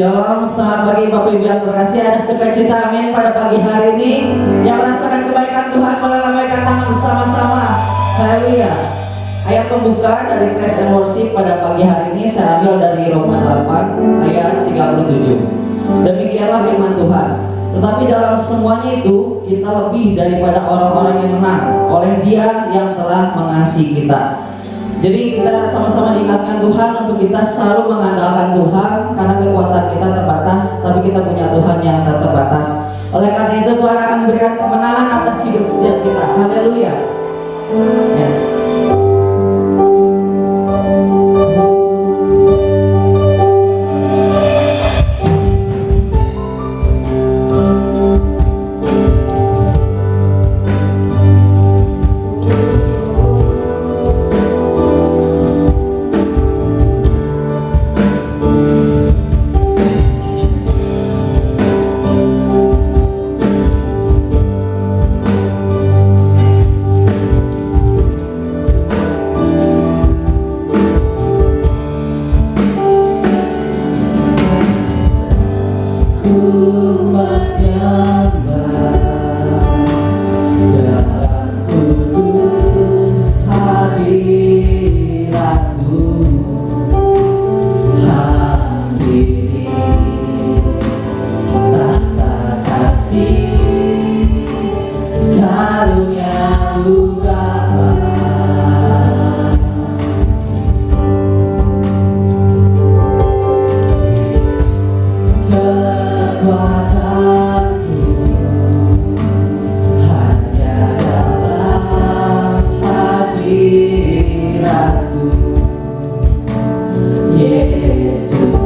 Shalom, selamat pagi Bapak Ibu yang terkasih. Ada sukacita amin pada pagi hari ini yang merasakan kebaikan Tuhan melambaikan tangan bersama-sama. Haleluya. Ayat pembuka dari Praise and Worship pada pagi hari ini saya ambil dari Roma 8 ayat 37. Demikianlah firman Tuhan. Tetapi dalam semuanya itu kita lebih daripada orang-orang yang menang oleh Dia yang telah mengasihi kita. Jadi kita sama-sama diingatkan Tuhan untuk kita selalu mengandalkan Tuhan, karena kekuatan kita terbatas, tapi kita punya Tuhan yang tak terbatas. Oleh karena itu Tuhan akan memberikan kemenangan atas hidup setiap kita. Haleluya. Yes. Yesus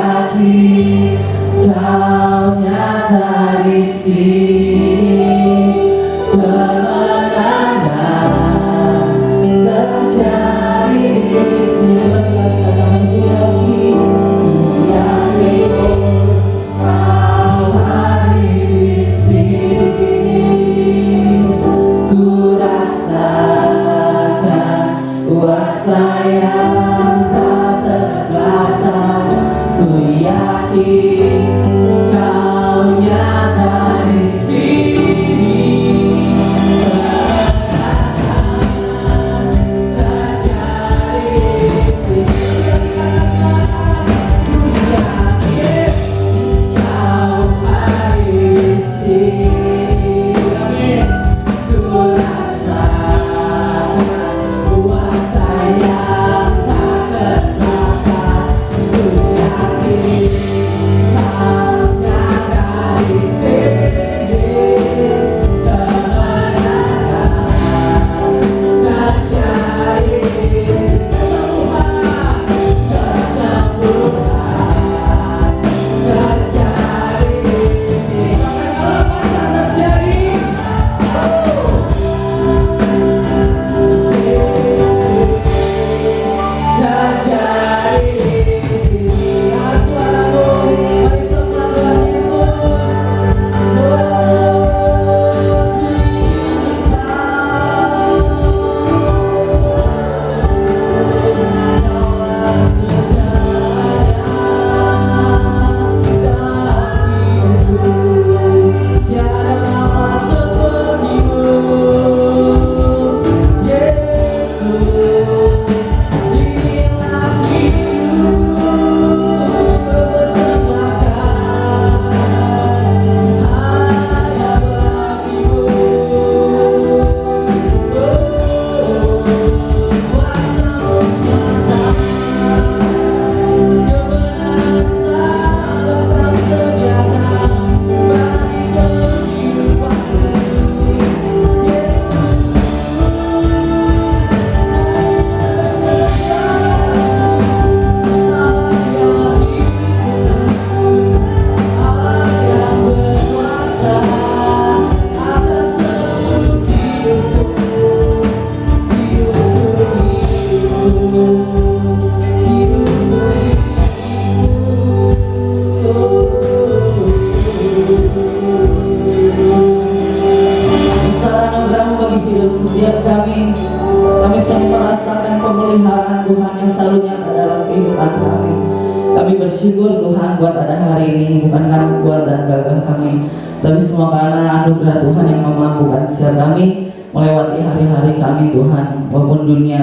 yakin Kau nyata di sini, kemenangan terjadi di sini. Lagi katakan ku yakin Kau hadir di sini, ku rasakan kuasa yang tak terbatas. Ku yakin Kau nyata di sini, kemenangan terjadi di sini. Ku yakin Kau hadir di sini. Amin. Ku rasakan kuasa yang tak terbatas. Ku yakin Kau nyata di sini, kemenangan terjadi di sini. Kesembuhan terjadi di sini. Bahkan kalau masa terjadi, terjadi di sini. Angkat suaramu, mari sembah Tuhan Yesus. Tiada nama seperti-Mu, Yesus. Inilah hidup persembahkan hanya bagi-Mu. Kuasa-Mu nyata, kebenaran selalu tersediakan bagi kehidupanku, Allah yang berkuasa atas seluruh hidupku, Besar anugerah-Mu bagi hidup setiap kami. Kami selalu merasakan pemeliharaan Tuhan yang selalu nyata dalam kehidupan kami. Kami bersyukur Tuhan buat ada hari ini, bukan karena kuat dan gagah kami, tapi semua karena anugerah Tuhan yang memampukan setiap kami melewati hari-hari kami Tuhan, walaupun dunia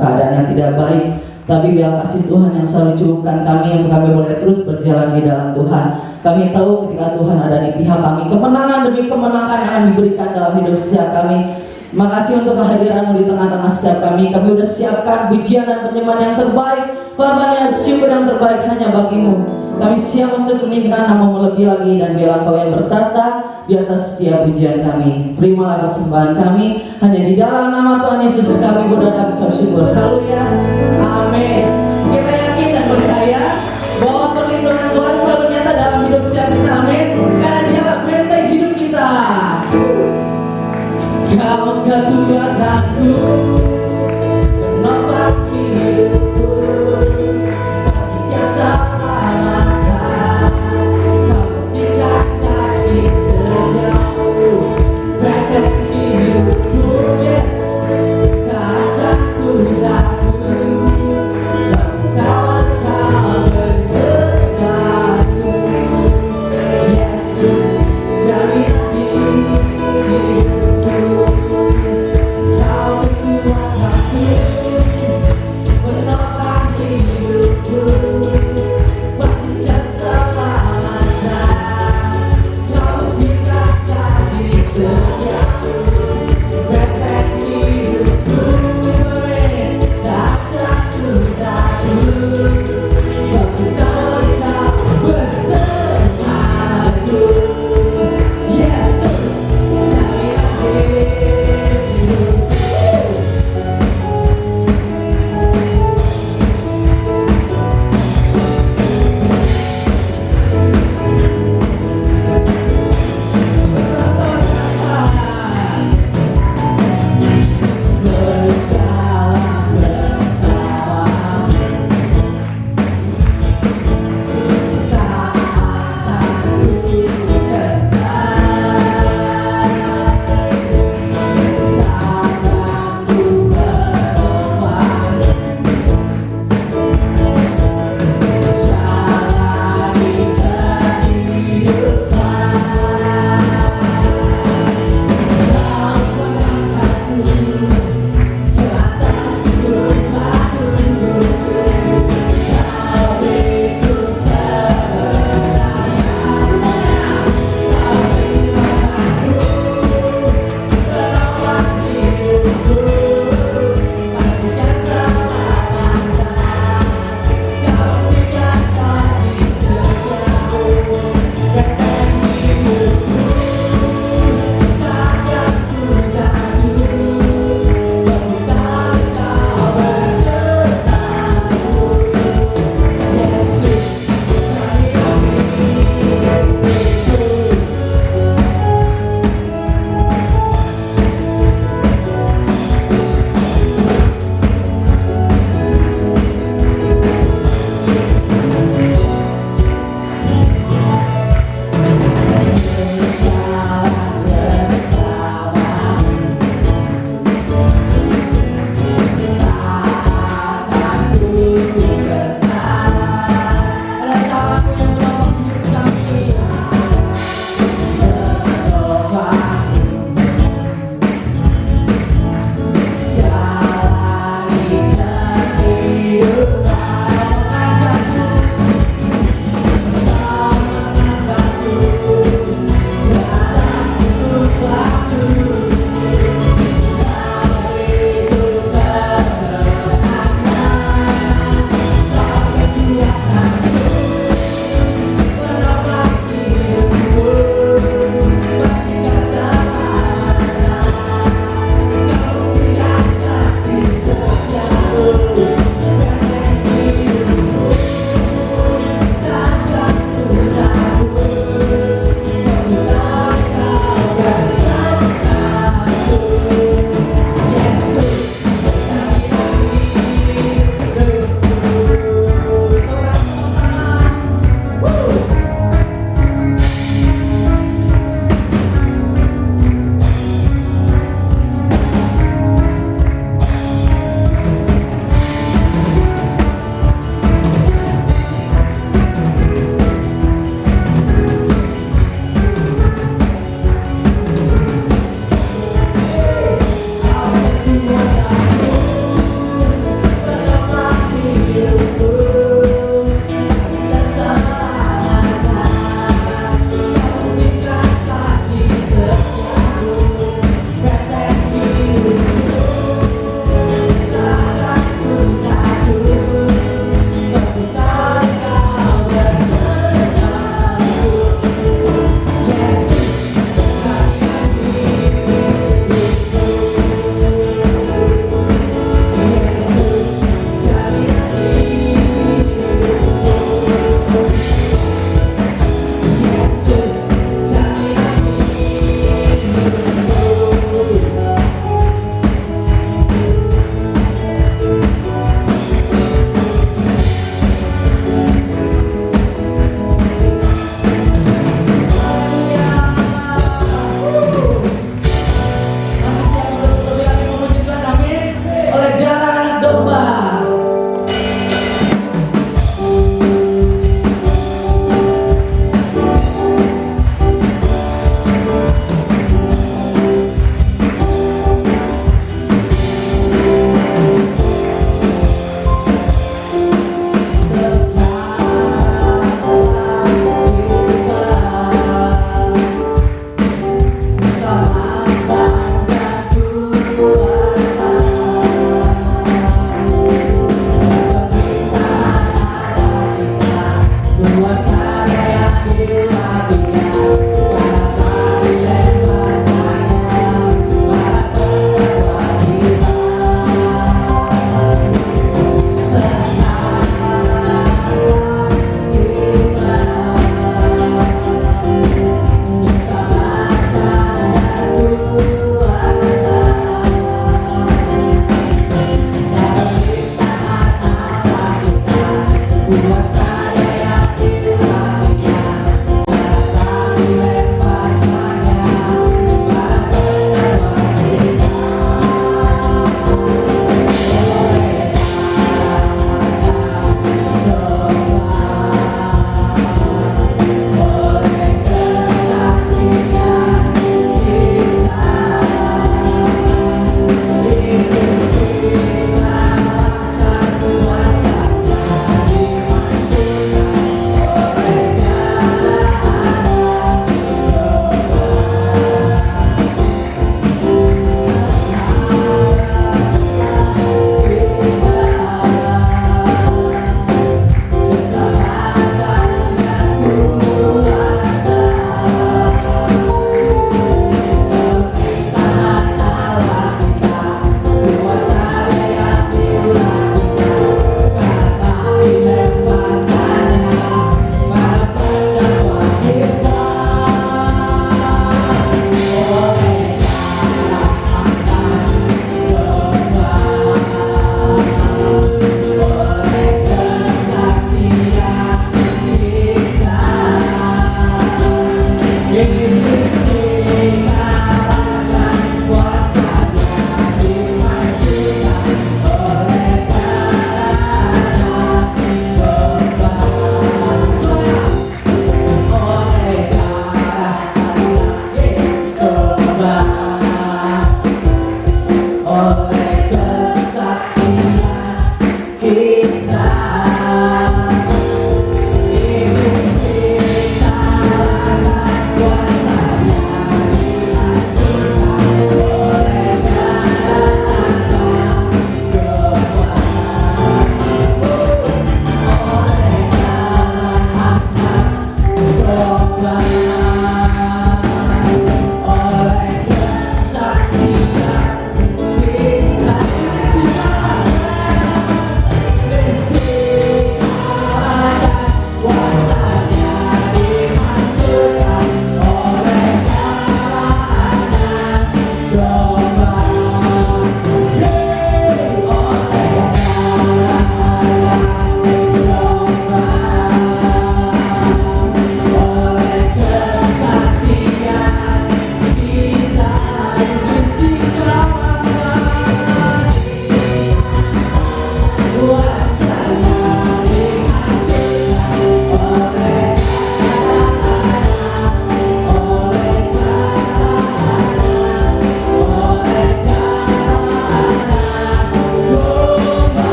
keadaan yang tidak baik. Tapi biar kasih Tuhan yang selalu cukupkan kami untuk kami boleh terus berjalan di dalam Tuhan. Kami tahu ketika Tuhan ada di pihak kami, kemenangan demi kemenangan yang akan diberikan dalam hidup setiap kami. Makasih untuk kehadiran-Mu di tengah-tengah setiap kami. Kami sudah siapkan pujian dan penyembahan yang terbaik, korban syukur yang terbaik hanya bagi-Mu. Kami siap untuk meninggikan nama-Mu lebih lagi, dan biarlah Kau yang bertata di atas setiap pujian kami. Terimalah persembahan kami, hanya di dalam nama Tuhan Yesus kami berdoa dan ucap syukur. Haleluya, amin. Kita yakin dan percaya bahwa perlindungan Tuhan selalu nyata dalam hidup setiap kita, amin. Karena Dialah benteng hidup kita. Kau kekuatanku, penopang hidupku, jika selamatkan. Kau berikan kasih sejauh benteng hidupku, yes. Takkan ku takut, sebab Kau bersertaku. Yesus jamin hidupku. Kau kekuatan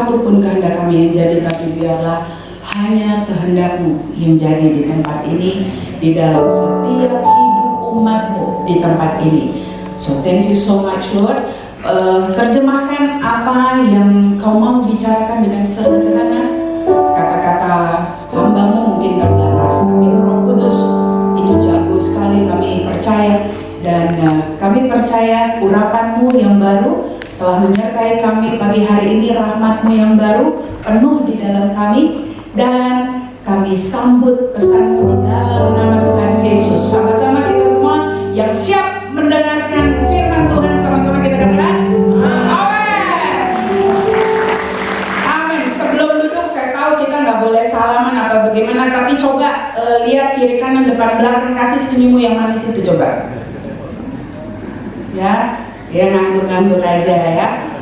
satupun kehendak kami yang jadi, tapi biarlah hanya kehendak-Mu yang jadi di tempat ini, di dalam setiap hidup umat-Mu di tempat ini. So thank you so much Lord. Terjemahkan apa yang Kau mau bicarakan dengan sederhana. Kata-kata hamba-Mu mungkin terbatas, tapi Roh Kudus itu jago sekali, kami percaya. Dan kami percaya urapan-Mu yang baru telah menyertai kami pagi hari ini, rahmat-Mu yang baru penuh di dalam kami, dan kami sambut pesan-Mu di dalam nama Tuhan Yesus. Sama-sama kita semua yang siap mendengarkan firman Tuhan, sama-sama kita katakan amin. Amin. Sebelum duduk, saya tahu kita nggak boleh salaman atau bagaimana, tapi coba lihat kiri kanan depan belakang, kasih senyummu yang manis itu coba. Ya ngangguk-ngangguk aja ya.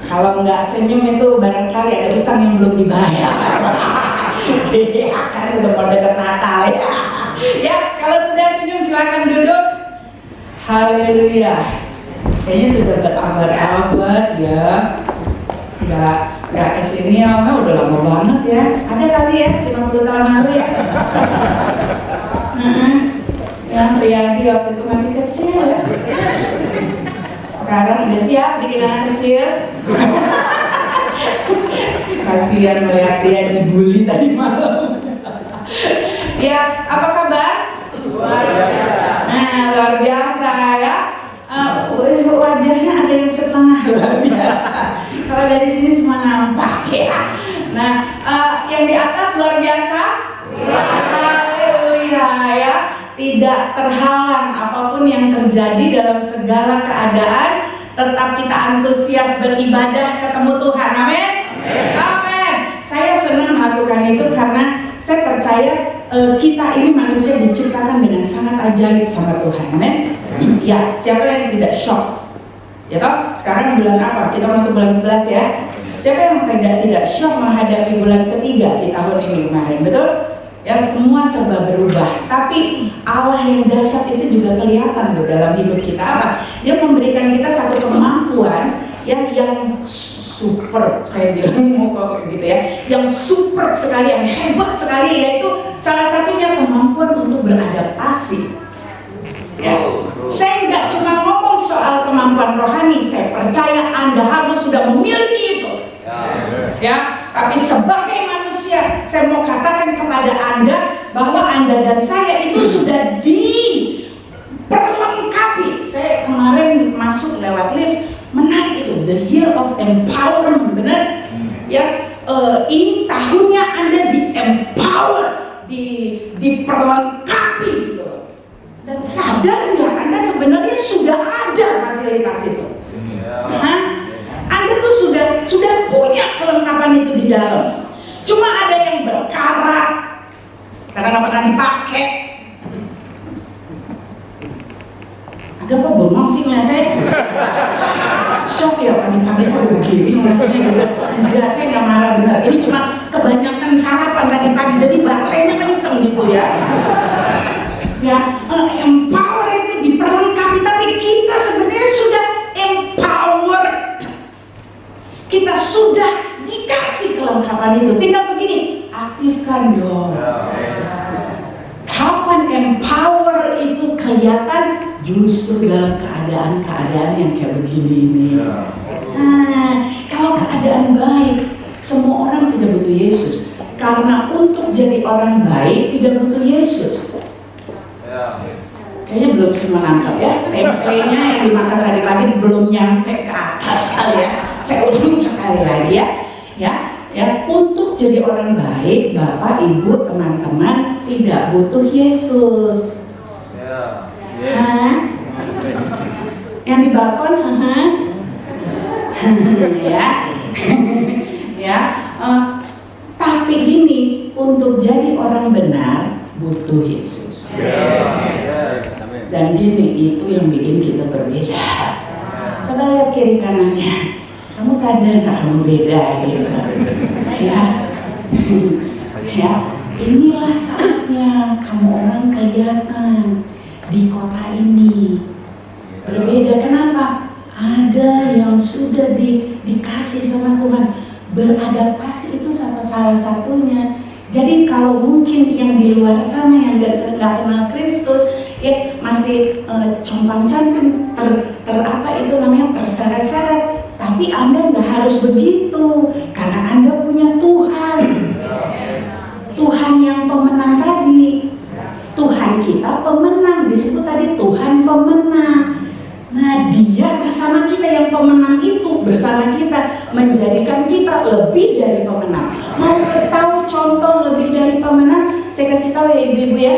Kalau nggak senyum itu barangkali ada utang yang belum dibayar. Akan udah mau deket Natal ya. Ya, kalau sudah senyum silakan duduk. Haleluya. Kayaknya sudah berabad-abad ya. Nggak kesini ya, udah lama banget ya. Ada kali ya 50 tahun lalu ya. Yang Priyadi waktu itu masih kecil ya. Sekarang udah siap bikin anak kecil. Kasihan melihat dia dibully tadi malam. Ya, apa kabar? Luar biasa. Luar biasa ya. Wajahnya ada yang setengah luar biasa. Kalau dari sini semua nampak ya. Nah, yang di atas luar biasa. Haleluya ya. Tidak terhalang apapun yang terjadi dalam segala keadaan, tetap kita antusias beribadah ketemu Tuhan. Amin. Amin. Saya senang melakukan itu karena saya percaya kita ini manusia diciptakan dengan sangat ajaib sama Tuhan. Amin. Ya, siapa yang tidak shock? Ya toh, sekarang bulan apa? Kita masuk bulan 11 ya. Siapa yang tidak shock menghadapi bulan ketiga di tahun ini kemarin? Betul? Ya, semua serba berubah. Tapi Allah yang dahsyat itu juga kelihatan loh dalam hidup kita. Apa? Dia memberikan kita satu kemampuan yang super, saya bilang mau gitu ya, yang super sekali, yang hebat sekali, yaitu salah satunya kemampuan untuk beradaptasi. Ya, saya nggak cuma ngomong soal kemampuan rohani, saya percaya Anda harus sudah memiliki itu. Ya, tapi sebagai manusia, saya mau katakan kepada Anda bahwa Anda dan saya itu sudah diperlengkapi. Saya kemarin masuk lewat lift, menarik itu, the year of empowerment, benar? Ya, ini tahunnya Anda di-empower, diperlengkapi gitu. Dan sadar nggak Anda sebenarnya sudah ada fasilitas itu? Anda tuh sudah punya kelengkapan itu di dalam. Cuma ada yang berkarat karena nggak pernah dipakai. Ada kok bengong sih ngeliat saya. Shock ya, pagi-pagi kok udah begini ngomongnya gitu. Enggak, saya nggak marah benar. Ini cuma kebanyakan sarapan tadi pagi, jadi baterainya kenceng gitu ya. Ya, empower itu diperlengkapi, tapi kita sebenarnya sudah empowered. Kita sudah dikasih kelengkapan itu. Tinggal begini, aktifkan dong. Kapan empower itu kelihatan? Justru dalam keadaan-keadaan yang kayak begini ini. Kalau keadaan baik, semua orang tidak butuh Yesus. Karena untuk jadi orang baik tidak butuh Yesus. Kayaknya belum semua nangkap ya. Tempenya yang dimakan tadi pagi belum nyampe ke atas kali ya. Saya ulang sekali lagi ya. Untuk jadi orang baik, Bapak, Ibu, teman-teman tidak butuh Yesus. Yang di balkon, tapi gini, untuk jadi orang benar butuh Yesus. Dan gini, itu yang bikin kita berbeda. Coba lihat kiri kanannya, kamu sadar nggak kamu beda gitu? Ya, inilah saatnya kamu orang kelihatan di kota ini berbeda. Kenapa? Ada yang sudah dikasih sama Tuhan. beradaptasi itu salah satunya. Jadi kalau mungkin yang di luar sana yang nggak kenal Kristus, ya masih compang-camping, terseret-seret. Tapi Anda nggak harus begitu, karena Anda punya Tuhan. Tuhan yang pemenang tadi. Tuhan kita pemenang, disebut tadi Tuhan pemenang. Nah, Dia bersama kita, yang pemenang itu bersama kita, menjadikan kita lebih dari pemenang. Mau tahu contoh lebih dari pemenang? Saya kasih tahu ya ibu-ibu ya.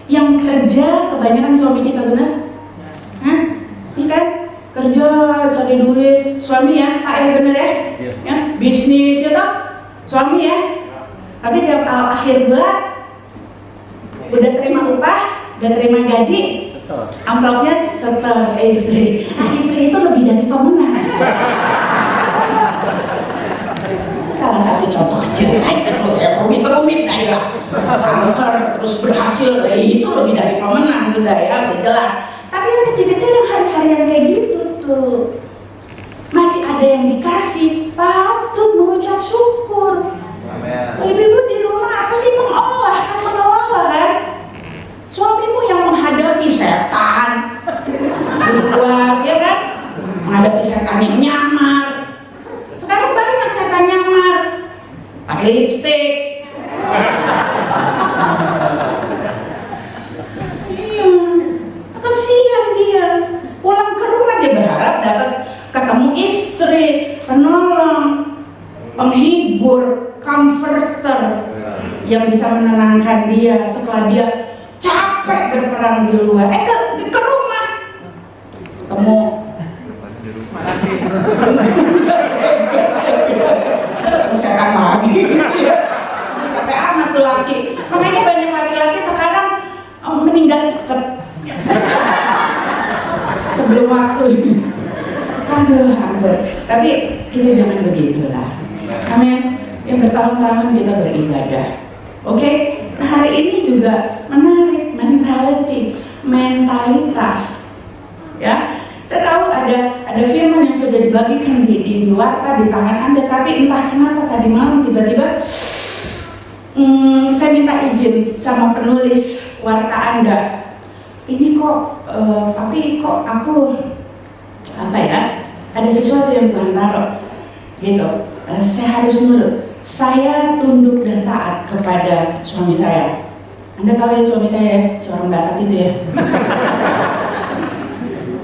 Yang kerja kebanyakan suami kita, benar? Hah? Iya kan? Kerja cari duit, suami ya, Pak ya, benar ya? Ya, bisnis ya toh, suami ya. Tapi tiap akhir bulan udah terima upah, udah terima gaji, amplopnya setor istri. Nah, istri itu lebih dari pemenang. Salah satu contoh kecil saja, kalau saya rumit-rumit ya. Kanker terus berhasil, itu lebih dari pemenang sudah ya, udah jelas. Tapi yang kecil-kecil yang hari-harian kayak gitu tuh, masih ada yang dikasih, patut mengucap syukur. Ibu-ibu di rumah apa sih pengolah kan? Suamimu yang menghadapi setan, keluar ya kan? Menghadapi setan yang nyamar. Sekarang banyak setan nyamar, pakai lipstik. Iya, kesian dia. Pulang ke rumah dia berharap dapat ketemu istri, penolong, penghibur, comforter yang bisa menenangkan dia setelah dia capek berperang di luar. Ke rumah ketemu ketemu setan lagi. Capek amat tuh laki. Makanya banyak laki-laki sekarang meninggal cepat sebelum waktu. Aduh. Tapi kita jangan begitulah. Amin. Yang bertahun-tahun kita beribadah. Oke? Nah, hari ini juga menarik mentalitas. Ya. Saya tahu ada firman yang sudah dibagikan di warta di tangan Anda, tapi entah kenapa tadi malam tiba-tiba saya minta izin sama penulis warta Anda. Ini kok tapi kok aku apa ya? Ada sesuatu yang Tuhan taruh gitu. Saya harus nurut. Saya tunduk dan taat kepada suami saya. Anda tahu ya suami saya seorang Batak itu ya.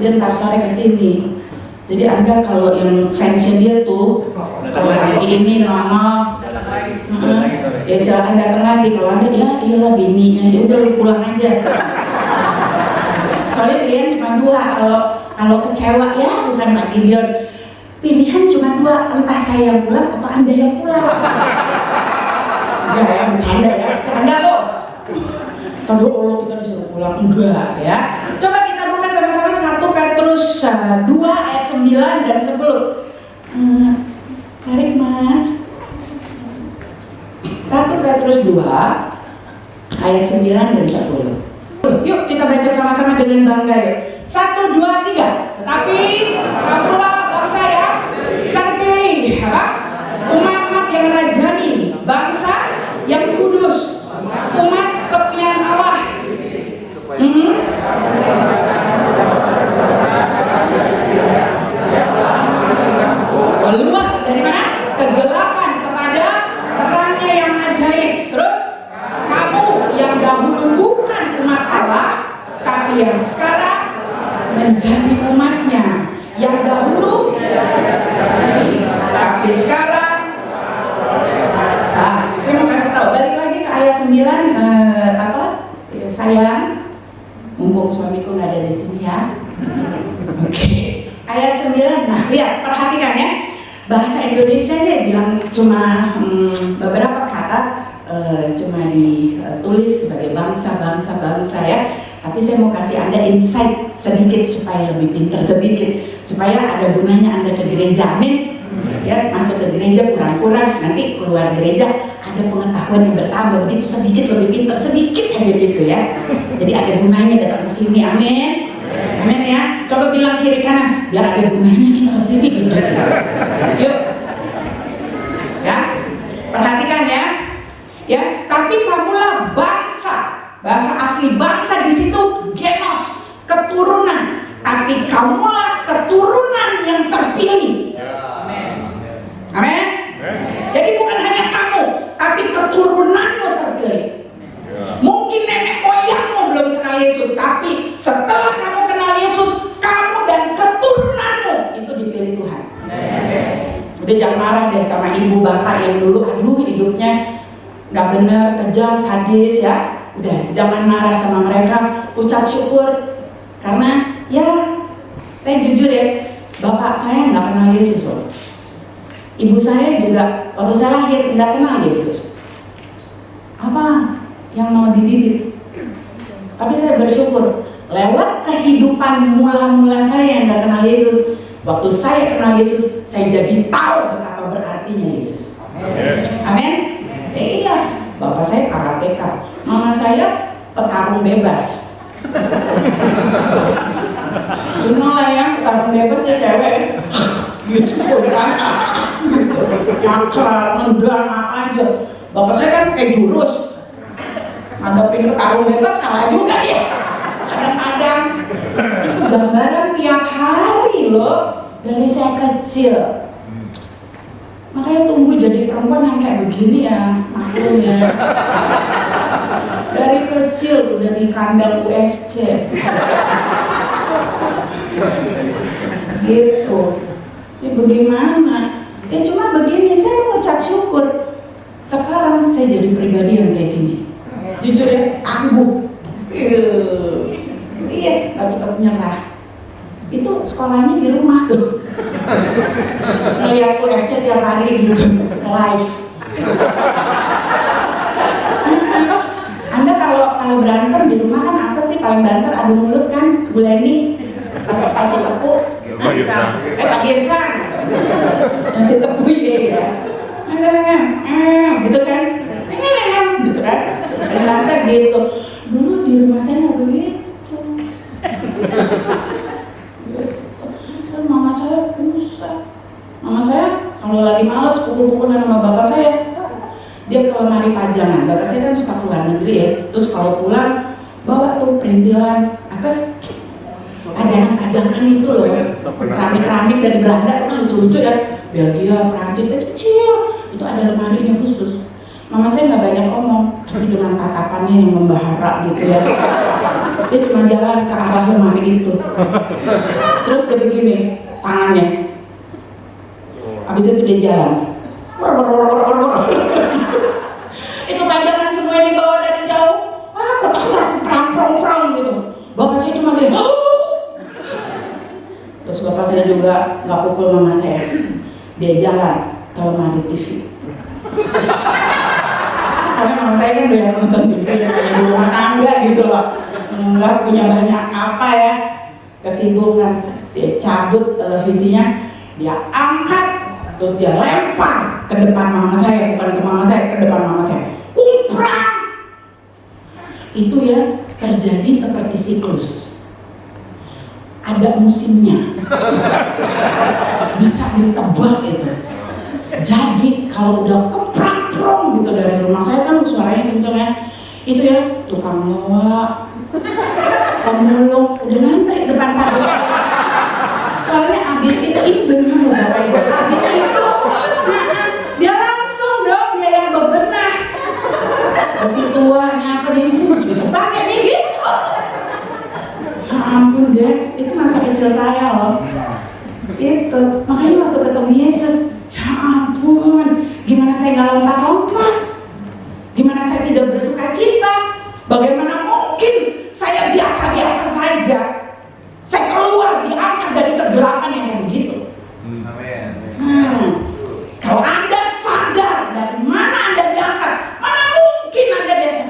Dia ntar sore kesini. Jadi Anda kalau yang fansnya dia tuh kalau hari ini normal, ya silakan datang lagi. Kalau Anda ya iyalah bininya, dia udah pulang aja. Soalnya pilihan cuma dua. Kalau kecewa ya bukan Pak Gideon. Pilihan cuma dua, entah saya yang pulang atau Anda yang pulang. Enggak ya, bercanda loh. Tahu kita disuruh pulang, enggak ya. Coba kita buka sama-sama 1 Petrus 2 ayat 9 dan 10. Tarik Mas. 1 Petrus 2 ayat 9 dan 10. Yuk kita baca sama-sama dengan bangga yuk. 1, 2, 3. Tetapi kamulah bangsa yang terpilih, apa? Umat yang rajani, bangsa yang kudus, umat kepunyaan Allah. Keluar dari mana? Kegelapan kepada terangnya yang ajaib. Terus kamu yang dahulu bukan umat Allah, tapi yang sekarang menjadi umatnya. Yang dahulu tapi sekarang. Saya mau kasih tahu, balik lagi ke ayat 9. Ya, sayang, mumpung suamiku nggak ada di sini ya. Oke. Ayat 9. Nah, lihat, perhatikan ya. Bahasa Indonesia dia bilang cuma beberapa kata, cuma ditulis sebagai bangsa ya. Tapi saya mau kasih Anda insight sedikit supaya lebih pintar sedikit, supaya ada gunanya Anda ke gereja, amin. Ya, masuk ke gereja kurang-kurang, nanti keluar gereja ada pengetahuan yang bertambah, begitu sedikit lebih pintar sedikit aja gitu ya. Jadi ada gunanya datang ke sini, amin. Amin ya. Coba bilang kiri kanan, biar ada gunanya kita ke sini gitu. Yuk. tapi kamulah keturunan yang terpilih. Amin. Jadi bukan hanya kamu, tapi keturunanmu terpilih. Mungkin nenek moyangmu belum kenal Yesus, tapi setelah kamu kenal Yesus, kamu dan keturunanmu itu dipilih Tuhan. Udah jangan marah deh sama ibu bapak yang dulu, aduh hidupnya nggak bener, kejam, sadis ya. Udah jangan marah sama mereka, ucap syukur. Karena ya saya jujur ya, bapak saya nggak kenal Yesus loh. Ibu saya juga waktu saya lahir nggak kenal Yesus. Apa yang mau dididik? Tapi saya bersyukur lewat kehidupan mula-mula saya yang nggak kenal Yesus. Waktu saya kenal Yesus, saya jadi tahu betapa berartinya Yesus. Amin. Iya, bapak saya karateka, mama saya petarung bebas. Benar lah ya, petarung bebas ya cewek. Gitu kan, gitu, makar, nendang apa aja. Bapak saya kan kayak jurus, ngadepin petarung bebas kalah juga ya. Kadang-kadang itu gambaran tiap hari loh dari saya kecil. Makanya tunggu jadi perempuan yang kayak begini ya, maklumnya. Dari kecil udah di kandang UFC. Gitu. Ya bagaimana? Ya cuma begini, saya mengucap syukur. Sekarang saya jadi pribadi yang kayak gini. Jujur ya, tangguh. Iya, gak cepat menyerah. Itu sekolahnya di rumah tuh. Ngeliat UFC tiap hari gitu, live. Anda kalau berantem di rumah kan apa sih paling banter? Adu mulut kan, Bu Leni kasih tepuk. Pak Girsan kasih tepuk ya. Gitu kan? Gitu kan? Banter gitu. Dulu di rumah saya nggak begitu. Kan mama saya susah. Mama saya kalau lagi malas pukul-pukulan sama bapak saya, dia ke lemari pajangan. Bapak saya kan suka keluar negeri ya. Terus kalau pulang bawa tuh perintilan apa? Pajangan itu loh. Keramik-keramik dari Belanda itu kan lucu-lucu ya. Belgia, Prancis, kecil. Itu ada lemarinya khusus. Mama saya nggak banyak omong, tapi dengan tatapannya yang membahara gitu ya. Dia cuma jalan ke arah lemari itu. Terus dia begini, tangannya. Habis itu dia jalan. Itu pajangan semua dibawa dari jauh. Ketrang gitu. Bapak saya cuma gini. Terus bapak saya juga nggak pukul mama saya. Dia jalan ke lemari TV. Karena mama saya kan udah nonton TV di rumah tangga gitu loh, nggak punya banyak apa ya, kesibukan. Dia cabut televisinya, dia angkat, terus dia lempar ke depan mama saya, bukan ke mama saya, ke depan mama saya. Kumprang! Itu ya terjadi seperti siklus. Ada musimnya, bisa ditebak itu. Jadi kalau udah keprang-prong gitu dari rumah saya kan suaranya kenceng ya, itu ya tukang nyewa, pemulung udah ngantri depan pagar. Soalnya abis itu ini bener loh bapak ibu, abis itu dia langsung dong dia yang bebenah. Besi tua nih apa nih masih bisa pakai nih gitu. Ya ampun deh, itu masa kecil saya loh. Itu makanya waktu ketemu Yesus, ya ampun, gimana saya nggak lompat-lompat, gimana saya tidak bersuka cita, bagaimana mungkin saya biasa-biasa saja, saya keluar diangkat dari kegelapan yang kayak begitu. Kalau Anda sadar dari mana Anda diangkat, mana mungkin Anda biasa.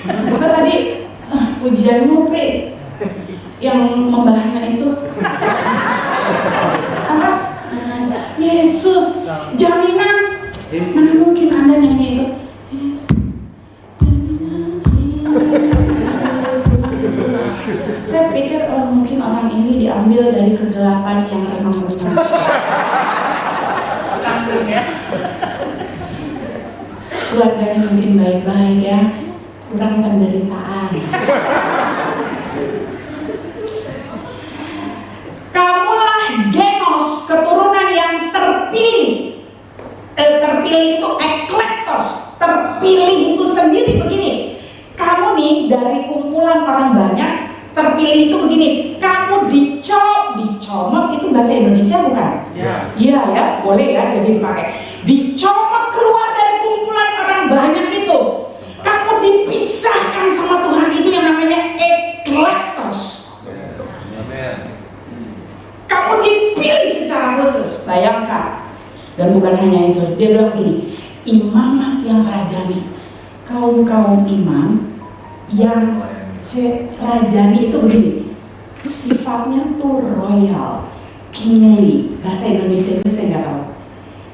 Apa tadi pujianmu Pri yang membahana itu apa? Yesus jaminan. Mana mungkin Anda nyanyi itu Saya pikir mungkin orang ini diambil dari kegelapan yang remang-remang. Keluarganya mungkin baik-baik ya, kurang penderitaan. ini tuh begini, kamu dicomot itu bahasa Indonesia bukan? Iya ya, boleh ya jadi dipakai. Dicomot keluar dari kumpulan orang banyak itu. Kamu dipisahkan sama Tuhan, itu yang namanya eklektos. Kamu dipilih secara khusus, bayangkan. Dan bukan hanya itu, dia bilang begini, imamat yang rajani, kaum imam yang rajani itu begini, sifatnya tuh royal, kingly. Bahasa Indonesia itu saya nggak tahu.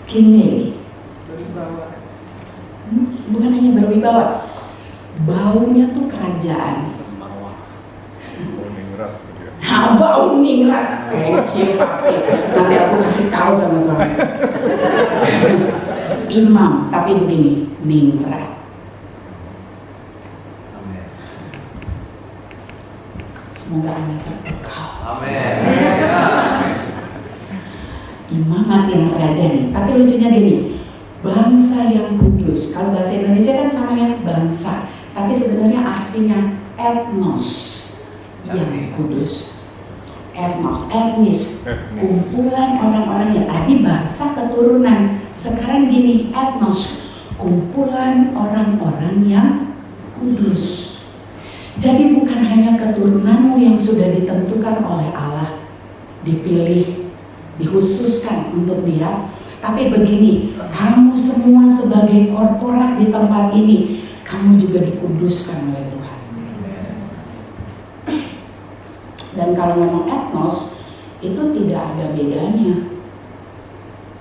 Kingly. Bukan hanya berwibawa, baunya tuh kerajaan. Bau ningrat. Oke, papi. Nanti aku kasih tahu sama suami. Imam, tapi begini, ningrat. Semoga Anda terberkah. Amin. Imamat yang rajani. Tapi lucunya gini, bangsa yang kudus. Kalau bahasa Indonesia kan sama yang bangsa, tapi sebenarnya artinya etnos yang kudus. Etnis, kumpulan orang-orang yang tadi bangsa keturunan. Sekarang gini, etnos, kumpulan orang-orang yang kudus. Jadi bukan hanya keturunanmu yang sudah ditentukan oleh Allah, dipilih, dikhususkan untuk dia, tapi begini, kamu semua sebagai korporat di tempat ini, kamu juga dikuduskan oleh Tuhan. Dan kalau memang etnos, itu tidak ada bedanya.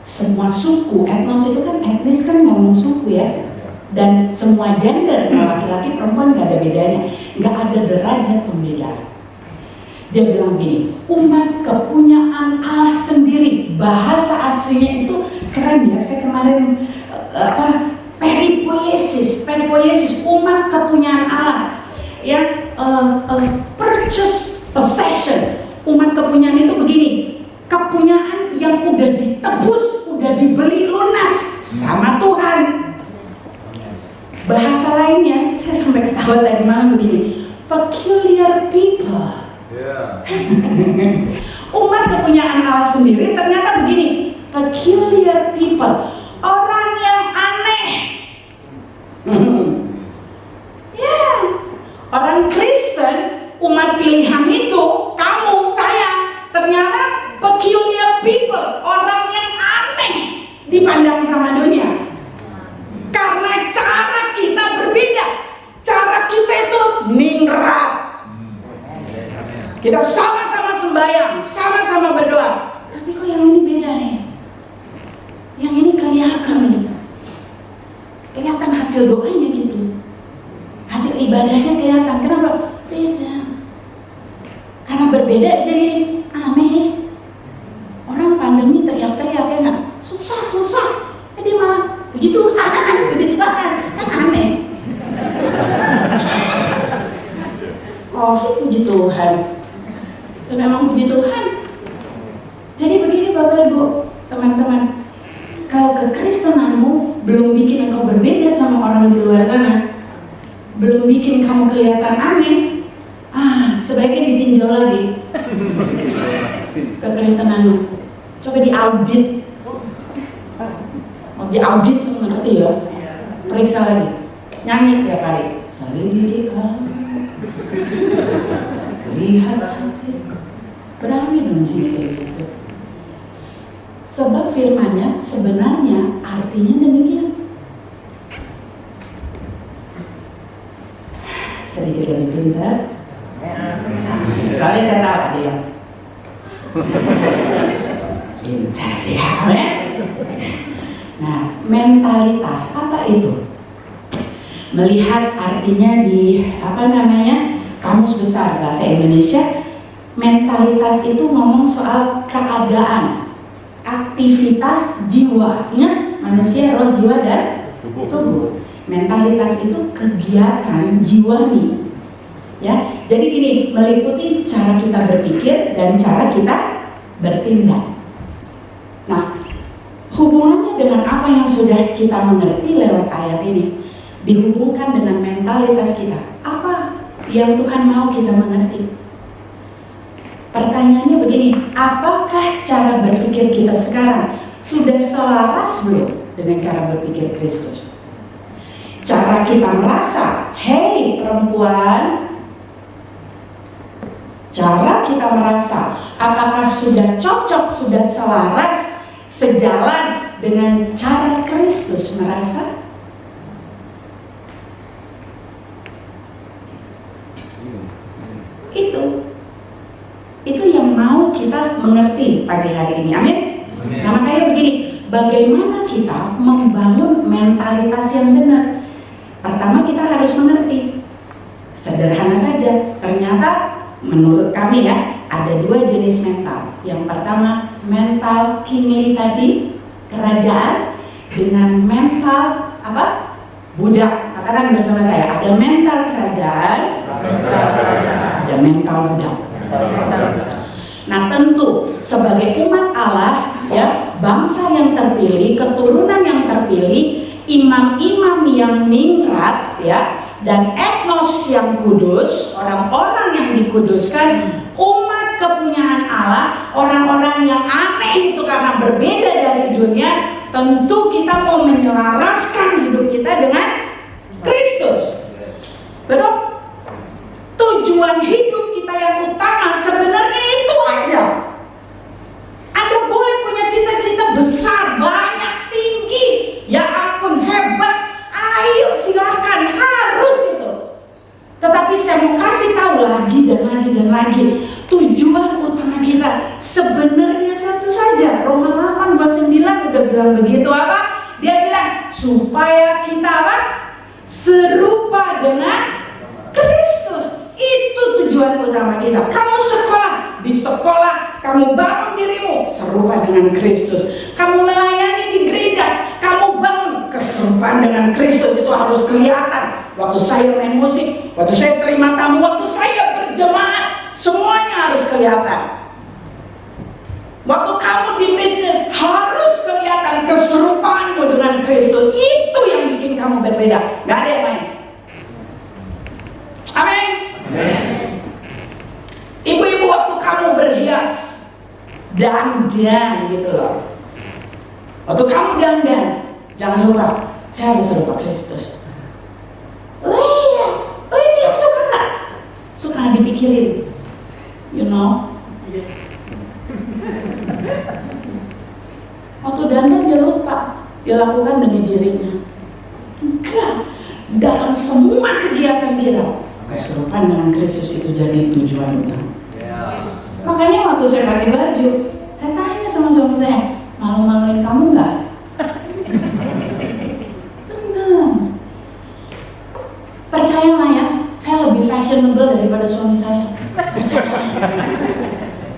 Semua suku, etnos itu kan etnis kan ngomong suku ya. Dan semua gender, laki-laki, perempuan gak ada bedanya. Gak ada derajat pembedaan. Dia bilang gini, umat kepunyaan Allah sendiri. Bahasa aslinya itu keren ya. Saya kemarin peripoiesis, umat kepunyaan Allah. Ya, purchase possession. Umat kepunyaan itu begini, kepunyaan yang udah ditebus, udah dibeli lunas sama Tuhan. Bahasa lainnya, saya sampai ketawa tadi malam begini, peculiar people. Umat kepunyaan Allah sendiri ternyata begini, peculiar people, orang yang aneh. Ya, orang Kristen, umat pilihan itu, kamu, saya, ternyata peculiar people, orang yang aneh dipandang sama dunia. Karena cara kita berbeda, cara kita itu ningrat. Kita sama-sama sembahyang, sama-sama berdoa. Tapi kok yang ini beda nih? Yang ini kelihatan nih. Kelihatan hasil doanya gitu. Hasil ibadahnya kelihatan. Kenapa? Beda. Karena berbeda jadi aneh. Orang pandemi teriak-teriak ya nggak? Susah. Jadi malah puji Tuhan, kan aneh. Covid puji Tuhan. Itu memang puji Tuhan. Jadi begini Bapak Ibu, teman-teman, kalau kekristenanmu belum bikin engkau berbeda sama orang di luar sana, belum bikin kamu kelihatan aneh, sebaiknya ditinjau lagi kekristenanmu. Coba diaudit. Diaudit, ngerti ya? Periksa lagi, nyanyi tiap hari. Salih lihat hati. Berani dong nyanyi kayak gitu. Sebab firmannya sebenarnya artinya demikian. Sedikit lebih pintar. Soalnya saya tahu ada yang pintar ya. Nah, mentalitas apa itu? Melihat artinya di kamus besar bahasa Indonesia, mentalitas itu ngomong soal keadaan, aktivitas jiwanya manusia, roh, jiwa, dan tubuh. Mentalitas itu kegiatan jiwani. Ya, jadi gini, meliputi cara kita berpikir dan cara kita bertindak. Nah, hubungannya dengan apa yang sudah kita mengerti lewat ayat ini, dihubungkan dengan mentalitas kita. Apa yang Tuhan mau kita mengerti? Pertanyaannya begini, apakah cara berpikir kita sekarang sudah selaras belum dengan cara berpikir Kristus? Cara kita merasa, hei perempuan, cara kita merasa apakah sudah cocok, sudah selaras, sejalan dengan cara Kristus merasa? Itu yang mau kita mengerti pagi hari ini, amin? Nah makanya begini, bagaimana kita membangun mentalitas yang benar? Pertama kita harus mengerti, sederhana saja, ternyata menurut kami ya, ada dua jenis mental. Yang pertama mental kingly tadi, kerajaan, dengan mental apa? Budak. Katakan bersama saya, ada mental kerajaan, ada mental budak. Nah tentu sebagai umat Allah ya, bangsa yang terpilih, keturunan yang terpilih, imam-imam yang ningrat ya, dan etnos yang kudus, orang-orang yang dikuduskan, umat kepunyaan Allah, orang-orang yang aneh itu karena berbeda dari dunia. Tentu kita mau menyelaraskan hidup kita dengan Kristus. Betul? Tujuan hidup kita yang utama sebenarnya itu aja. Anda boleh punya cita-cita besar, banyak, tinggi, ya ampun hebat, ayo silakan, harus itu. Tetapi saya mau kasih tahu lagi dan lagi dan lagi, tujuan utama kita sebenarnya satu saja. Roma 8:29 udah bilang begitu apa? Dia bilang supaya kita apa? Serupa dengan Kristus. Itu tujuan utama kita. Kamu sekolah, di sekolah kamu bangun dirimu serupa dengan Kristus. Kamu melayani di gereja, kamu bangun keserupaan dengan Kristus. Itu harus kelihatan. Waktu saya main musik, waktu saya terima tamu, waktu saya berjemaat, semuanya harus kelihatan. Waktu kamu di bisnis, harus kelihatan keserupaanmu dengan Kristus. Itu yang bikin kamu berbeda. Gak ada yang lain. Amin. Ibu-ibu, waktu kamu berhias, dandan gitu loh. Waktu kamu dandan, jangan lupa, saya harus serupa Kristus. Oh iya, oh itu yang suka nggak? Suka nggak dipikirin, you know? Waktu dandan dia lupa, dia lakukan demi dirinya. Enggak, dalam semua kegiatan kita, keserupaan dengan Kristus itu jadi tujuan utama. Makanya waktu saya pakai baju, saya tanya sama suami saya, malu-maluin kamu nggak? Tenang. Percayalah ya, saya lebih fashionable daripada suami saya. Percayalah.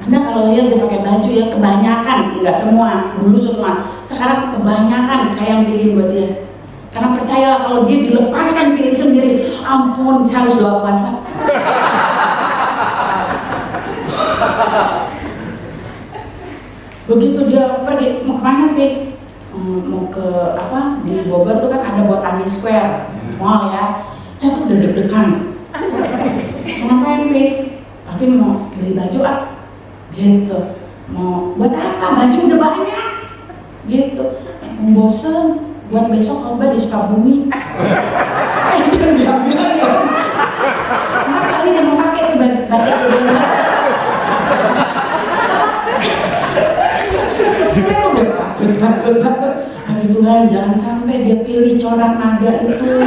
Anda kalau lihat dia pakai baju ya, kebanyakan, nggak semua, dulu semua, sekarang kebanyakan saya yang pilih buat dia. Karena percayalah kalau dia dilepaskan pilih sendiri, ampun saya harus doa puasa. Begitu dia pergi, mau kemana Pi? Mau ke apa? Di Bogor tuh kan ada Botani Square, mall ya. Saya tuh udah deg-degan. Ngapain Pi? Tapi mau beli baju gitu. Mau buat apa? Baju udah banyak. Gitu. Bosan. Buat besok khotbah di Sukabumi. Itu yang bilang-bilang ya. Ntar kali dia mau pakai tuh batik di luar. Saya udah takut. Aduh Tuhan, jangan sampai dia pilih corak naga itu.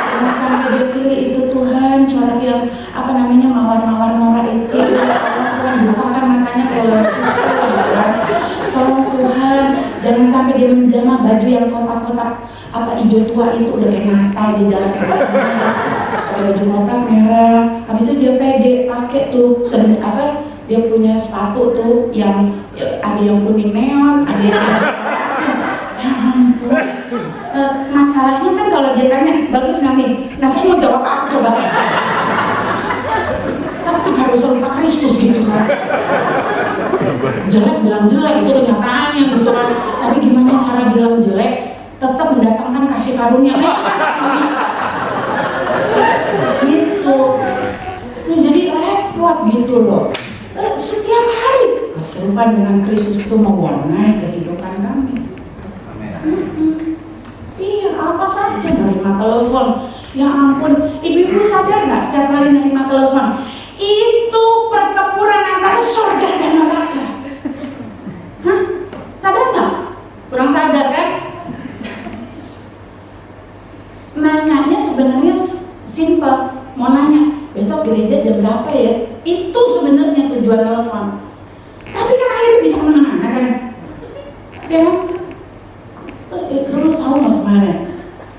Jangan sampai dia pilih itu Tuhan, corak yang apa namanya mawar-mawar Nora itu. Tuhan bukakan matanya kalau tolong Tuhan, jangan sampai dia menjelma baju yang kotak-kotak apa hijau tua itu udah kayak Natal di jalan pakai baju kotak merah. Habis itu dia pede pakai tuh apa? Dia punya sepatu tuh yang ada yang kuning neon, ada yang ya ampun. Masalahnya kan kalau dia tanya bagus nggak nih? Nah saya mau jawab apa coba? Tetap harus serupa Kristus gitu kan. Jelek bilang jelek itu kenyataannya gitu kan. Tapi gimana cara bilang jelek tetap mendatangkan kasih karunia gitu. Nah, jadi repot gitu loh. Setiap hari keserupan dengan Kristus itu mewarnai kehidupan kami. Iya, apa saja, nerima telepon. Ya ampun, ibu-ibu sadar nggak setiap kali nerima telepon itu pertempuran antara surga dan neraka? Hah? Sadar nggak? Kurang sadar kan? Nanyanya sebenarnya simpel, mau nanya besok gereja jam berapa ya? Itu sebenarnya tujuan telepon. Tapi kan akhirnya bisa kemana-mana kan? Ya kan? Kamu tahu nggak kemarin?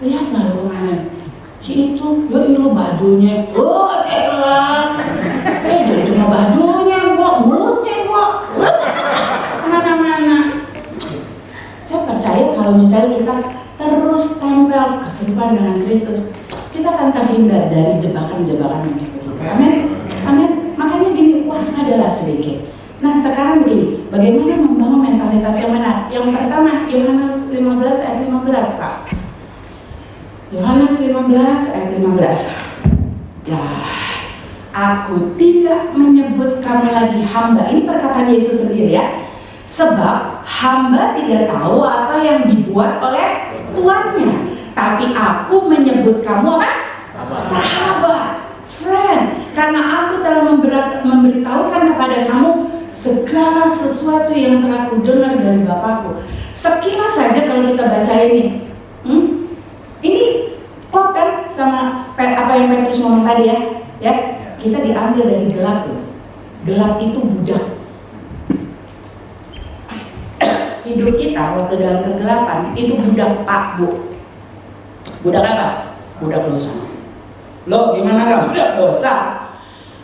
Lihat nggak lo kemarin? Si itu, ya itu bajunya, oh elah, jangan cuma bajunya, mulutnya, kemana-mana. Saya percaya kalau misalnya kita terus tempel keserupan dengan Kristus, kita akan terhindar dari jebakan-jebakan yang kayak begitu. Amin, amin. Makanya gini, waspadalah sedikit. Nah sekarang begini, bagaimana membangun mentalitas yang benar? Yang pertama, Yohanes 15 ayat 15, Pak. Yohanes 15 ayat 15. Ya, aku tidak menyebut kamu lagi hamba. Ini perkataan Yesus sendiri ya. Sebab hamba tidak tahu apa yang dibuat oleh tuannya. Tapi aku menyebut kamu apa? Sahabat, friend. Karena aku telah memberitahukan kepada kamu segala sesuatu yang telah kudengar dari Bapakku. Sekilas saja kalau kita baca ini. Ini kok kan sama apa yang Petrus ngomong tadi ya, kita diambil dari gelap loh. Gelap itu budak. Hidup kita waktu dalam kegelapan itu budak, Pak, Bu. Budak apa? Budak dosa. Loh, gimana nggak budak dosa?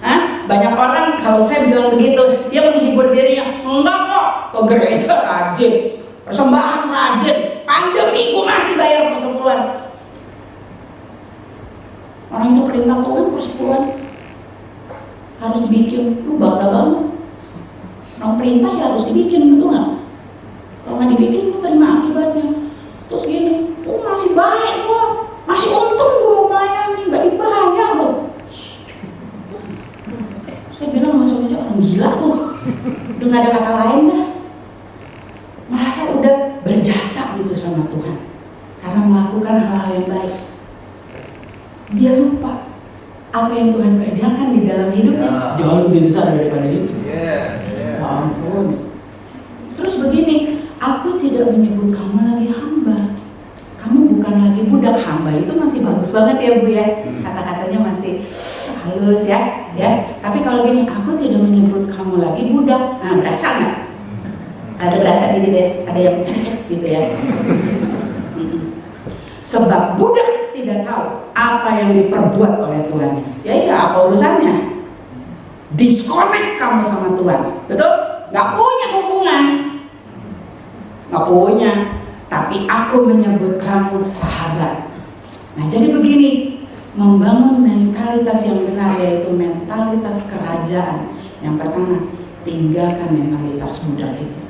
Hah? Banyak orang kalau saya bilang begitu, dia menghibur dirinya. Enggak kok, ke gereja rajin, persembahan rajin, pandemi gua masih bayar persepuluhan. Orang itu perintah Tuhan persepuluhan harus dibikin, lu bangga banget. Orang perintah ya harus dibikin, betul nggak? Kalau nggak dibikin, lu terima akibatnya. Terus gini, masih baik kok, masih untung gua melayani, nggak dibayar loh. Saya bilang sama suami saya, orang gila tuh, udah nggak ada kata lain dah. Merasa udah berjasa gitu sama Tuhan karena melakukan hal-hal yang baik. Dia lupa apa yang Tuhan kerjakan di dalam hidupnya jauh lebih besar daripada itu. Ya ampun. Terus begini, aku tidak menyebut kamu lagi hamba. Kamu bukan lagi budak. Hamba itu masih bagus banget ya Bu ya, kata-katanya masih halus ya. Tapi kalau gini, aku tidak menyebut kamu lagi budak. Nah, berasa nggak? Ada berasa gitu ya, ada yang cecek gitu ya. Sebab budak tidak tahu apa yang diperbuat oleh Tuhan. Ya iya, apa urusannya? Disconnect kamu sama Tuhan, betul? Gak punya hubungan, gak punya. Tapi aku menyebut kamu sahabat. Nah jadi begini, membangun mentalitas yang benar, yaitu mentalitas kerajaan. Yang pertama, tinggalkan mentalitas budak itu.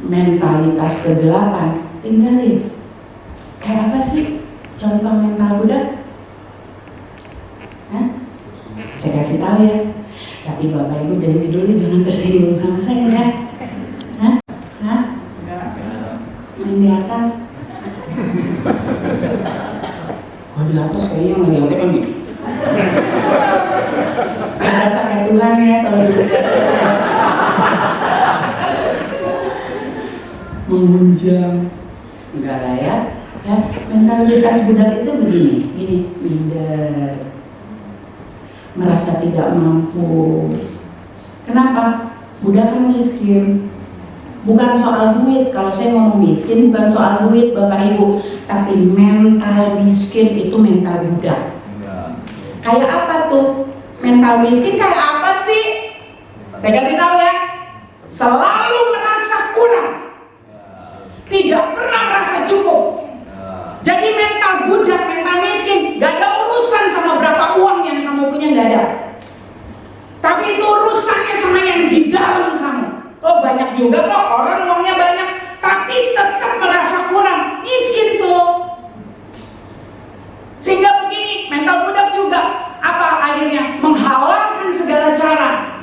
Mentalitas kegelapan, tinggalin. Kayak apa sih contoh mental budak? Saya kasih tahu ya. Tapi Bapak Ibu janji dulu jangan tersinggung sama saya ya. Main di atas. Kalau di atas kayaknya ngeliatnya kan gitu. Merasa kayak Tuhan ya kalau gitu. Memunjam. Enggak lah ya. Mentalitas budak itu begini, minder, merasa tidak mampu. Kenapa? Budak kan miskin. Bukan soal duit. Kalau saya ngomong miskin bukan soal duit Bapak Ibu, tapi mental miskin itu mental budak. Kayak apa tuh? Mental miskin kayak apa sih? Saya kasih tahu ya. Selalu merasa kurang. Tidak pernah merasa cukup. Jadi mental budak, mental miskin, gak ada urusan sama berapa uang yang kamu punya, gak ada. Tapi itu urusannya sama yang di dalam kamu. Oh banyak juga kok orang uangnya banyak, tapi tetap merasa kurang, miskin tuh. Sehingga begini, mental budak juga apa akhirnya menghalalkan segala cara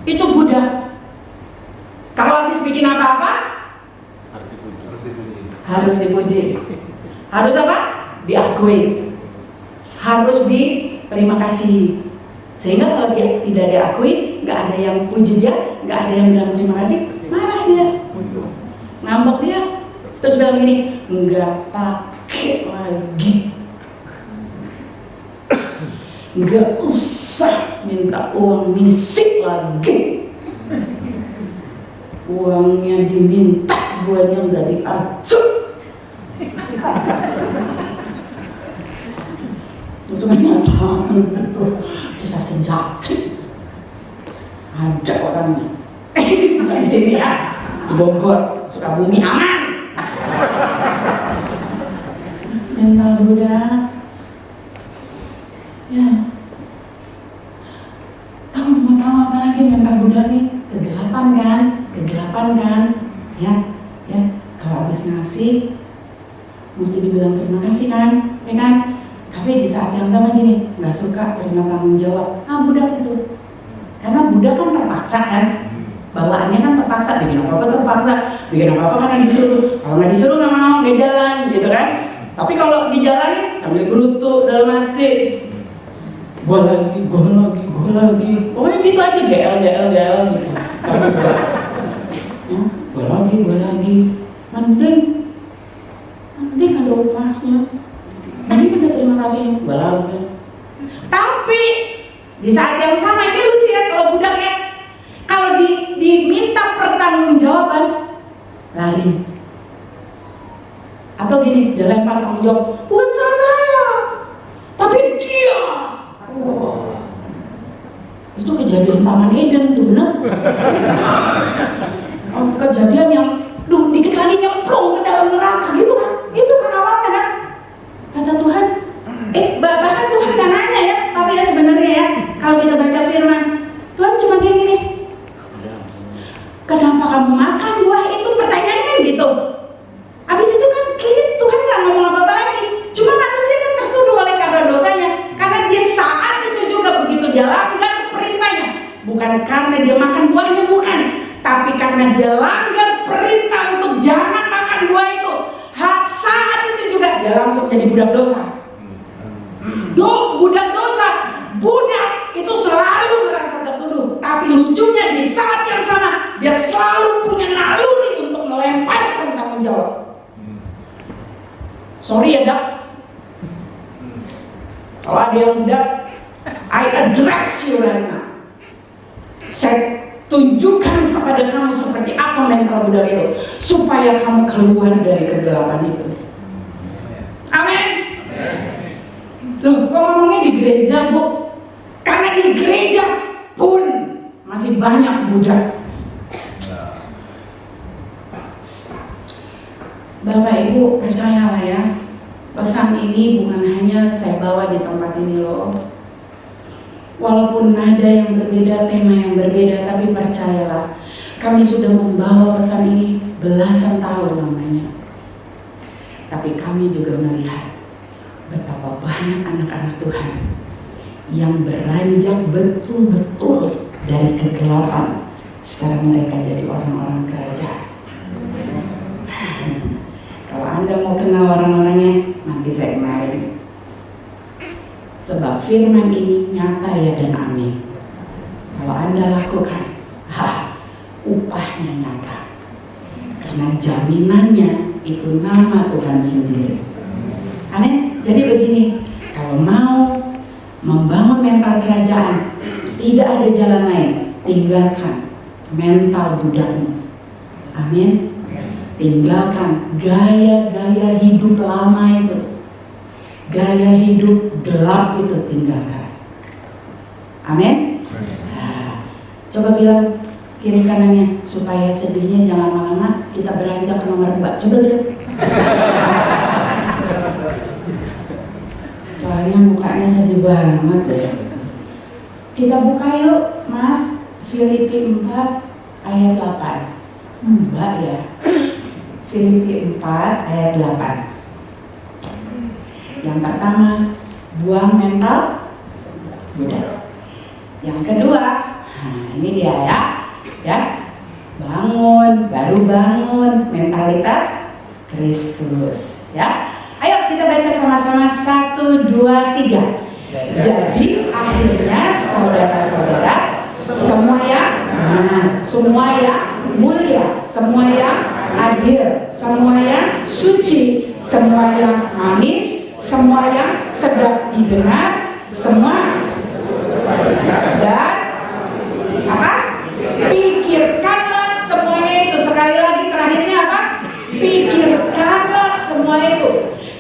Itu budak. Kalau habis bikin apa-apa harus dipuji. Harus apa? Diakui. Harus diterima kasih. Sehingga kalau dia tidak diakui, nggak ada yang puji dia, nggak ada yang bilang terima kasih, marah dia, ngambek dia, terus bilang gini, nggak pakai lagi, nggak usah minta uang misik lagi, uangnya diminta, guanya nggak diatur. Itu kenyataan kisah sejati. Ada orangnya. Nggak di sini ya, di Bogor, Sukabumi aman. Mental budak. Ya. Kamu mau tahu apa lagi mental budak nih? Kegelapan kan? Ya. Kalau habis ngasih, mesti dibilang terima kasih kan? Ya kan? Tapi di saat yang sama gini, nggak suka terima tanggung jawab. Budak itu. Karena budak kan terpaksa kan, bawaannya kan terpaksa, bikin apa-apa terpaksa, bikin apa-apa karena disuruh. Kalau nggak disuruh nggak mau, nggak jalan, gitu kan. Tapi kalau dijalanin sambil gerutu dalam hati, gue lagi, pokoknya gitu aja, GL gitu. Ya, gue lagi, mending ada upahnya. Mending ada terima kasih, balasnya. Tapi di saat yang sama ini lucu ya kalau budak ya. Kalau diminta pertanggungjawaban, lari. Atau gini, dia lempar tanggung jawab, bukan salah saya, tapi dia. Itu kejadian Taman Eden tuh, benar? Kejadian yang, dikit lagi nyemplung ke dalam neraka gitu kan? Itu kan awalnya kan? Kata Tuhan, bahkan Tuhan gak nanya ya, tapi ya sebenarnya ya, kalau kita baca firman, Tuhan cuma gini, kenapa kamu makan buah itu? Pertanyaannya gitu. Habis itu kan Tuhan gak ngomong apa-apa lagi. Cuma manusia kan tertuduh oleh karena dosanya. Karena dia saat itu juga begitu dia langgar perintahnya. Bukan karena dia makan buahnya, bukan. Tapi karena dia langgar perintah untuk jangan makan buah itu. Saat itu juga dia langsung jadi budak dosa. Budak dosa. Budak itu selalu merasa tertuduh. Tapi lucunya di saat yang sama, dia selalu punya naluri untuk melemparkan tanggung jawab. Sorry ya Dak, kalau ada yang budak, I address you right now. Saya tunjukkan kepada kamu seperti apa mental budak itu, supaya kamu keluar dari kegelapan itu. Amin. Loh, kok ngomongnya di gereja, Bu? Karena di gereja pun masih banyak budak. Bapak Ibu percayalah ya, pesan ini bukan hanya saya bawa di tempat ini loh. Walaupun nada yang berbeda, tema yang berbeda, tapi percayalah, kami sudah membawa pesan ini belasan tahun lamanya. Tapi kami juga melihat betapa banyak anak-anak Tuhan yang beranjak betul-betul dari kegelapan. Sekarang mereka jadi orang-orang kerajaan. Kalau Anda mau kenal orang-orangnya, nanti saya kenalin. Sebab firman ini nyata ya dan amin. Kalau Anda lakukan, upahnya nyata. Karena jaminannya itu nama Tuhan sendiri. Amin. Jadi begini, kalau mau membangun mental kerajaan, tidak ada jalan lain. Tinggalkan mental budakmu. Amin. Tinggalkan gaya-gaya hidup lama itu, gaya hidup gelap itu tinggalkan. Amin. Nah, coba bilang kiri kanannya, supaya sedihnya jangan lama-lama, kita beranjak ke nomor 2. Coba lihat. Soalnya mukanya sedih banget ya. Kita buka yuk Mas, Filipi 4 ayat 8. Mbak ya, Filipi 4 ayat 8. Yang pertama, buang mental budak. Yang kedua, Nah, ini dia ya. Bangun, baru bangun, mentalitas Kristus. Ya, ayo kita baca sama-sama 1, 2, 3. Jadi akhirnya saudara-saudara, semua yang benar, semua yang mulia, semua yang adil, semua yang suci, semua yang manis, semua yang sedap didengar, semua dan apa? Pikirkanlah semuanya itu. Sekali lagi terakhirnya apa? Pikirkanlah semua itu.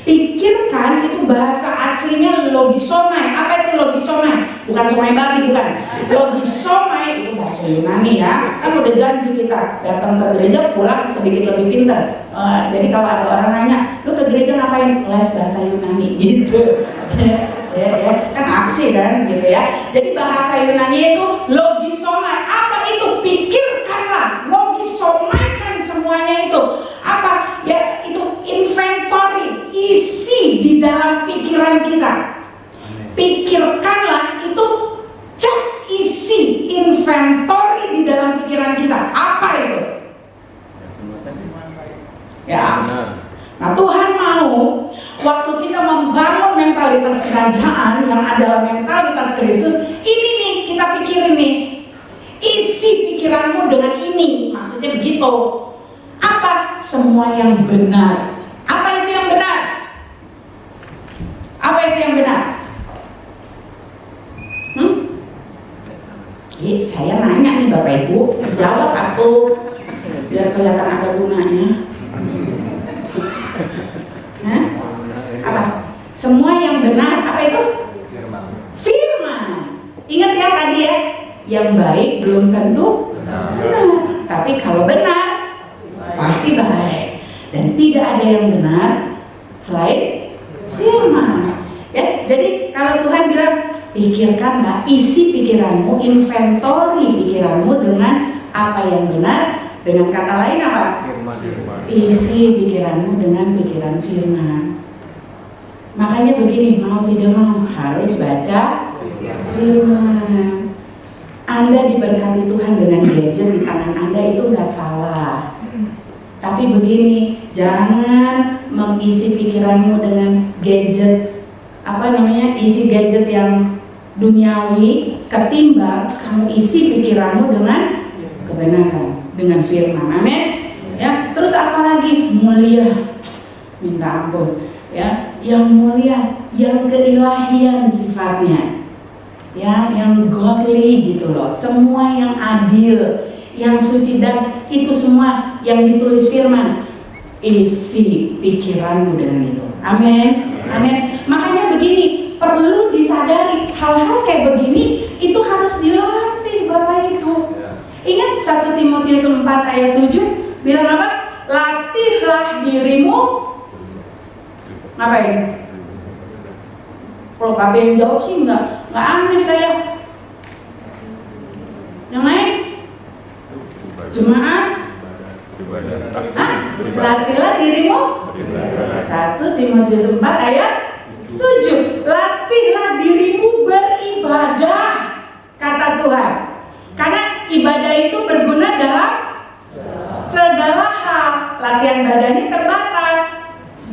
Pikirkan itu bahasa aslinya logisomai. Apa itu logisomai? Bukan somai babi, bukan. Logisomai itu bahasa Yunani ya. Kan udah janji kita datang ke gereja pulang sedikit lebih pintar. Jadi kalau ada orang nanya, lu ke gereja ngapain? Les bahasa Yunani gitu. ya, kan aksi kan gitu ya. Jadi bahasa Yunani itu logisomai. Apa itu? Pikirkanlah, logisomaikan semuanya itu. Apa? Ya itu inventory, isi di dalam pikiran kita. Pikirkanlah itu, cek isi inventory di dalam pikiran kita. Apa itu? Ya. Nah, Tuhan mau waktu kita membangun mentalitas kerajaan yang adalah mentalitas Kristus, ini nih kita pikirin nih. Isi pikiranmu dengan ini. Maksudnya begitu. Apa? Semua yang benar. Apa itu yang benar? Apa itu yang benar? Saya nanya nih Bapak Ibu, jawab aku biar kelihatan ada gunanya. Hah? Apa? Semua yang benar, apa itu? Firman. Ingat ya tadi ya, yang baik belum tentu benar. Tapi kalau benar, pasti baik. Dan tidak ada yang benar selain firman. Ya, jadi kalau Tuhan bilang, pikirkanlah, isi pikiranmu, inventory pikiranmu dengan apa yang benar. Dengan kata lain apa? Isi pikiranmu dengan pikiran firman. Makanya begini, mau tidak mau harus baca firman. Anda diberkati Tuhan dengan gadget di tangan Anda itu nggak salah. Tapi begini, jangan mengisi pikiranmu dengan gadget, isi gadget yang duniawi, ketimbang kamu isi pikiranmu dengan kebenaran, dengan firman. Amin. Ya, terus apa lagi? Mulia. Minta ampun. Ya, yang mulia, yang keilahian sifatnya. Ya, yang godly gitu loh. Semua yang adil, yang suci, dan itu semua yang ditulis firman. Isi pikiranmu dengan itu. Amin. Amin. Makanya begini, perlu disadari hal-hal kayak begini itu harus dilatih Bapak Ibu. Ingat 1 Timotius 4 ayat 7 bilang apa? Latihlah dirimu. Ngapain? Kalau Bapak yang jawab sih nggak aneh saya. Yang lain? Jemaat? Latihlah dirimu. 1 Timotius 4 ayat 7. Latihlah dirimu beribadah, kata Tuhan. Karena ibadah itu berguna dalam segala hal. Latihan badannya terbatas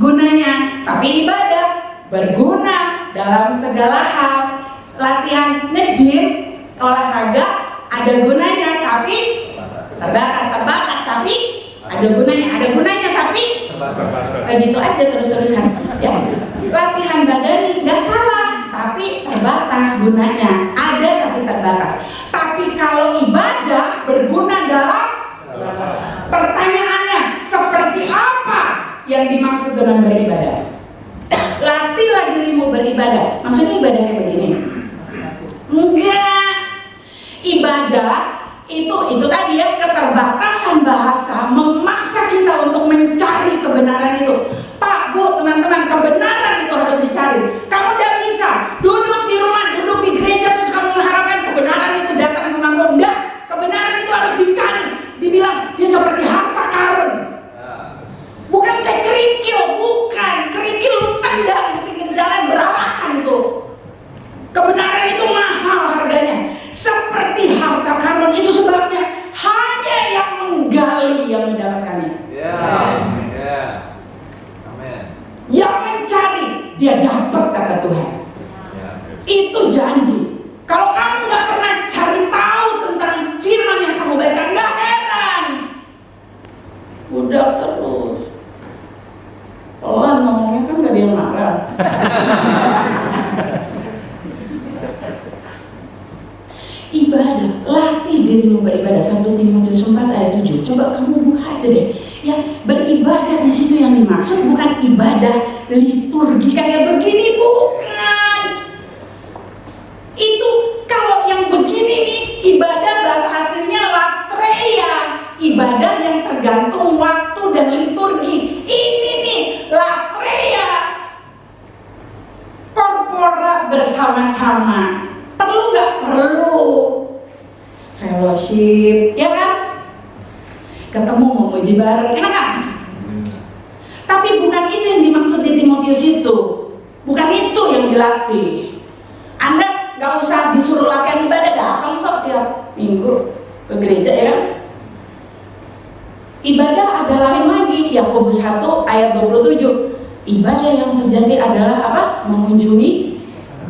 gunanya, tapi ibadah berguna dalam segala hal. Latihan nge-gym, olahraga ada gunanya, tapi terbatas, tapi ada gunanya, tapi begitu aja terus-terusan. Ya, latihan badan nggak salah, tapi terbatas gunanya. Ada tapi terbatas. Tapi kalau ibadah berguna dalam, pertanyaannya seperti apa yang dimaksud dengan beribadah? Latihlah dirimu beribadah. Maksudnya ibadah kayak begini? Enggak. Ibadah itu tadi ya, keterbatasan bahasa memaksa kita untuk mencari kebenaran itu. Pak, Bu, teman-teman, kebenaran itu harus dicari. Kamu tidak bisa duduk di rumah, duduk di gereja terus kamu mengharapkan kebenaran itu datang sama kamu. Enggak, kebenaran itu harus dicari. Dibilang dia seperti harta karun. Bukan kayak kerikil, bukan. Kerikil lu tendang di pinggir jalan beralakan tuh. Kebenaran itu mahal harganya. Seperti harta dirimu beribadah. 1 Timotius 4 ayat 7. Coba kamu buka aja deh. Ya, beribadah di situ yang dimaksud bukan ibadah liturgi kayak begini, bukan. Itu kalau yang begini nih, ibadah bahasa aslinya latreia, ibadah yang tergantung waktu dan liturgi. Ini nih latreia, korporat bersama-sama. Perlu nggak? Perlu. Fellowship, ya kan? Ketemu memuji bareng, enak kan? Tapi bukan itu yang dimaksud di Timotius itu. Bukan itu yang dilatih. Anda nggak usah disuruh latihan ibadah, datang kok tiap minggu ke gereja, ya kan? Ibadah ada lain lagi. Yakobus 1 ayat 27. Ibadah yang sejati adalah apa? Mengunjungi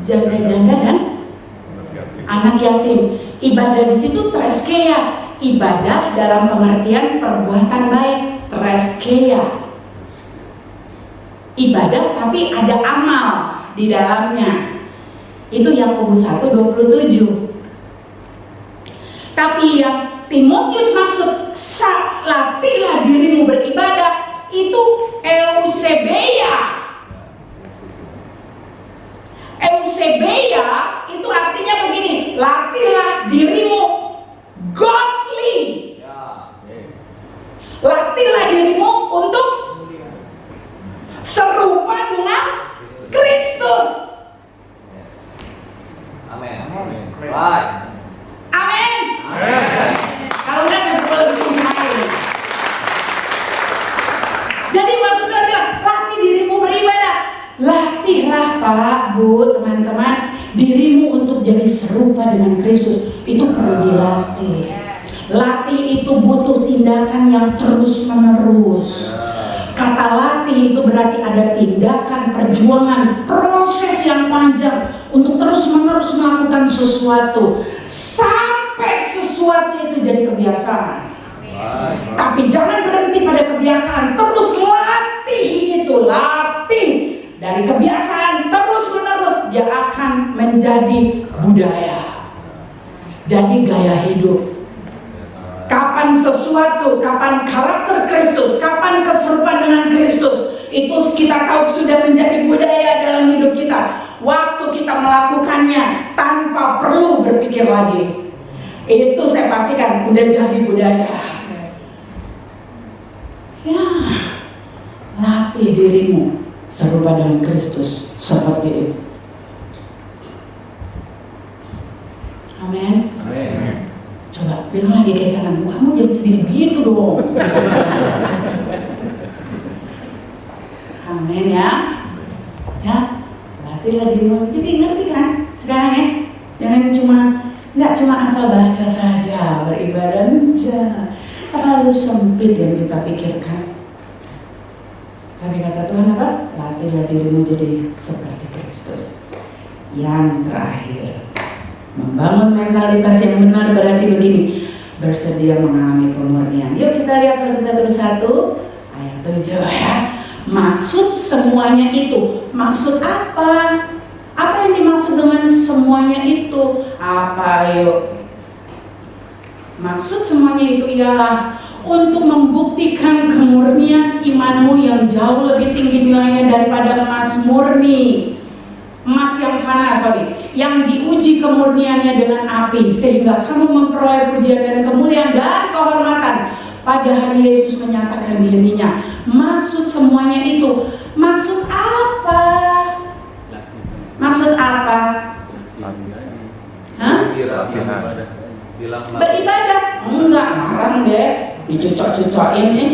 janda-janda dan anak yatim. Ibadah di situ treskeia. Ibadah dalam pengertian perbuatan baik, treskeia. Ibadah tapi ada amal di dalamnya. Itu Yakobus 1:27. Tapi yang Timotius maksud, latihlah dirimu beribadah, itu eusebeia. Eusebeia itu artinya begini, latihlah dirimu godly. Latihlah dirimu untuk serupa dengan Kristus. Amin. Right. Amin. Kalau enggak saya perlu lebih tinggi. Jadi maksudnya adalah latih dirimu beribadah. Latihlah Pak, Bu, teman-teman, dirimu untuk jadi serupa dengan Kristus. Itu perlu dilatih. Latih itu butuh tindakan yang terus-menerus. Kata latih itu berarti ada tindakan, perjuangan, proses yang panjang untuk terus-menerus melakukan sesuatu sampai sesuatu itu jadi kebiasaan. Tapi jangan berhenti pada kebiasaan, terus latih itu, latih. Dari kebiasaan terus-menerus dia akan menjadi budaya, jadi gaya hidup. Kapan sesuatu, kapan karakter Kristus, kapan keserupaan dengan Kristus, itu kita tahu sudah menjadi budaya dalam hidup kita. Waktu kita melakukannya tanpa perlu berpikir lagi, itu saya pastikan udah jadi budaya. Ya, latih dirimu serupa dengan Kristus seperti itu. Amin. Amin. Coba bilang lagi kayak kanan, kamu jangan sedih gitu dong. Amin ya. Ya, latihlah dirimu. Jadi ngerti kan sekarang ya? Nggak cuma asal baca saja, beribadah enggak. Terlalu sempit yang kita pikirkan. Tapi kata Tuhan apa? Latihlah dirimu jadi seperti Kristus. Yang terakhir, membangun mentalitas yang benar berarti begini, bersedia mengalami pemurnian. Yuk kita lihat 1 Petrus 1 ayat 7 ya. Maksud semuanya itu, maksud apa? Apa yang dimaksud dengan semuanya itu? Apa yuk? Maksud semuanya itu ialah untuk membuktikan kemurnian imanmu yang jauh lebih tinggi nilainya daripada emas murni. Emas yang fana, yang diuji kemurniannya dengan api, sehingga kamu memperoleh pujian dan kemuliaan dan kehormatan pada hari Yesus menyatakan dirinya. Maksud semuanya itu, maksud apa? Maksud apa? Hah? Beribadah? Enggak, marah deh, dicocok-cocokin nih.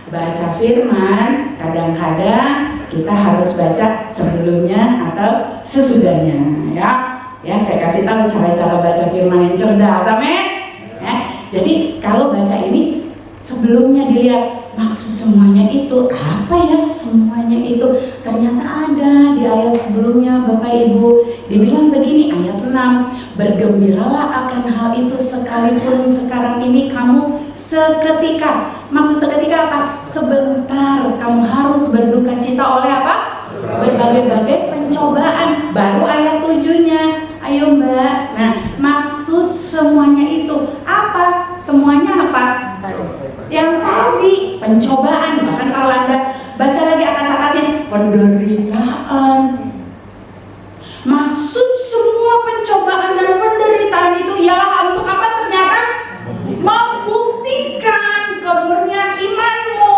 Baca firman, kadang-kadang kita harus baca sebelumnya atau sesudahnya, ya. Ya, saya kasih tahu cara-cara baca firman yang cerdas, amin. Ya, jadi kalau baca ini sebelumnya dilihat maksud semuanya itu apa ya, semuanya itu ternyata ada di ayat sebelumnya, Bapak Ibu. Dibilang begini, ayat 6, bergembiralah akan hal itu sekalipun sekarang ini kamu seketika. Maksud seketika apa? Sebentar kamu harus berduka cita oleh apa? Berbagai-bagai pencobaan. Baru ayat 7-nya. Ayo Mbak. Nah, maksud semuanya itu apa? Semuanya apa? Yang tadi, pencobaan. Bahkan kalau Anda baca lagi atas-atasnya, penderitaan. Maksud semua pencobaan dan penderitaan itu ialah untuk apa ternyata? Membuktikan kemurnian imanmu.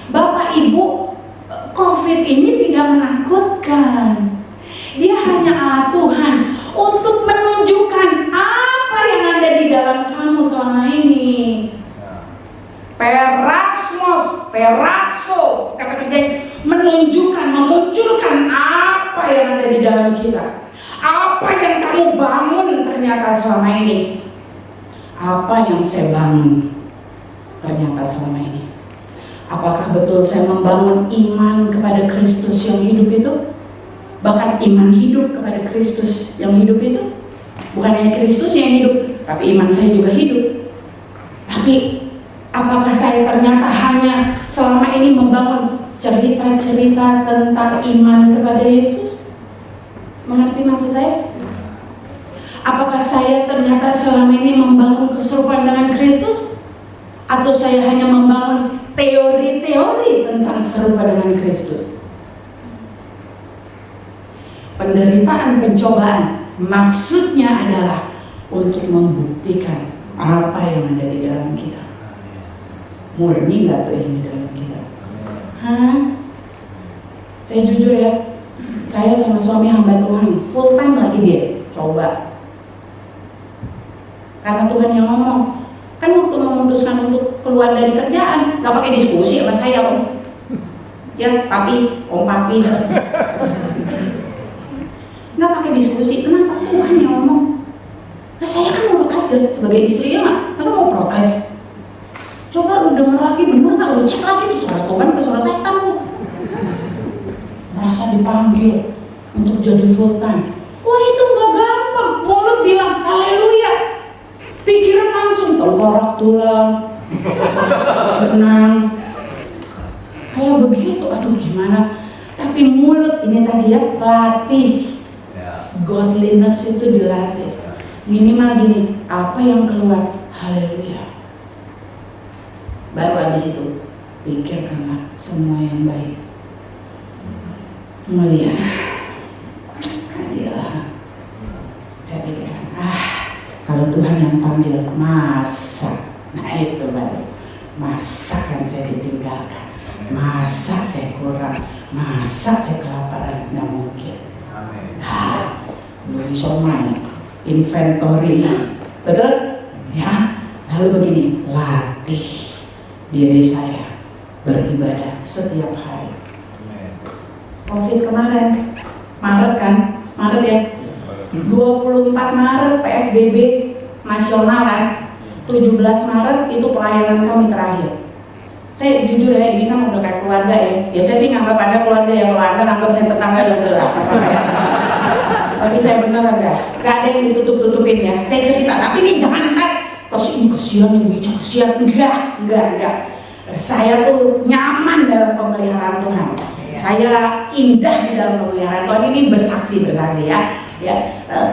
Bapak Ibu, COVID ini tidak menakutkan. Dia hanya Allah Tuhan untuk menunjukkan apa yang ada di dalam kamu selama ini. Perasmos, perakso, kata kerja menunjukkan, memunculkan apa yang ada di dalam kita. Apa yang kamu bangun ternyata selama ini. Apa yang saya bangun ternyata selama ini. Apakah betul saya membangun iman kepada Kristus yang hidup itu? Bahkan iman hidup kepada Kristus yang hidup itu. Bukan hanya Kristus yang hidup, tapi iman saya juga hidup. Tapi apakah saya ternyata hanya selama ini membangun cerita-cerita tentang iman kepada Yesus? Mengerti maksud saya? Apakah saya ternyata selama ini membangun keserupaan dengan Kristus? Atau saya hanya membangun teori-teori tentang serupa dengan Kristus? Penderitaan, pencobaan maksudnya adalah untuk membuktikan apa yang ada di dalam kita. Murni gak tuh yang di dalam kita? Hah? Saya jujur ya, saya sama suami hamba Tuhan full time lagi dia coba. Karena Tuhan yang ngomong. Kan waktu memutuskan untuk keluar dari kerjaan, gak pakai diskusi sama saya om. Ya papi, om papi. Gak pakai diskusi, kenapa Tuhan yang ngomong? Nah saya kan nurut aja sebagai istri ya gak? Masa mau protes? Coba lu denger lagi, bener gak? Lu cek lagi itu suara Tuhan atau suara setan lu? Merasa dipanggil untuk jadi full time. Wah itu gak gampang. Mulut bilang haleluya, pikiran langsung tengkorak tulang, benang, kayak begitu. Aduh gimana? Tapi mulut ini tadi ya latih. Godliness itu dilatih. Minimal gini, apa yang keluar haleluya. Baru habis itu pikirkanlah semua yang baik, mulia, adil. Saya pikirkan, kalau Tuhan yang panggil, masa? Nah itu baru, masa kan saya ditinggalkan, masa saya kurang, masa saya kelaparan, nggak mungkin. Beli somai, inventory, betul? Ya, lalu begini, latih diri saya beribadah setiap hari. COVID kemarin, Maret kan? Maret ya? 24 Maret PSBB nasional kan? 17 Maret itu pelayanan kami terakhir. Saya jujur ya, ini kan udah kayak keluarga ya. Ya saya sih nganggap Anda keluarga ya, kalau Anda nganggap saya tetangga ya udah lah. Tapi saya beneran gak ada yang ditutup-tutupin ya. Saya cerita, tapi ini jangan kesian yang bicara, kesian. Enggak. Saya tuh nyaman dalam pemeliharaan Tuhan. Saya indah di dalam pemeliharaan Tuhan. Ini bersaksi ya.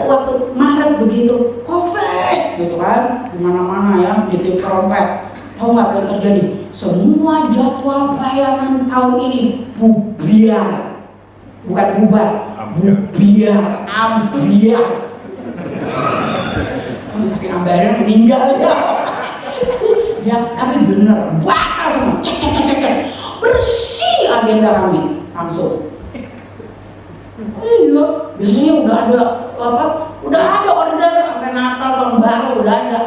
Waktu Maret begitu COVID gitu kan, dimana-mana ya, di trompet. Tahu nggak apa yang terjadi? Semua jadwal pelayanan tahun ini bubar, bukan bubar, bubiar, ambiar. Kamu saking ambiarnya meninggal ya. Ya, tapi bener, bakal semua, cek, bersih agenda kami langsung. Iya, biasanya udah ada order sampai Natal tahun baru udah ada.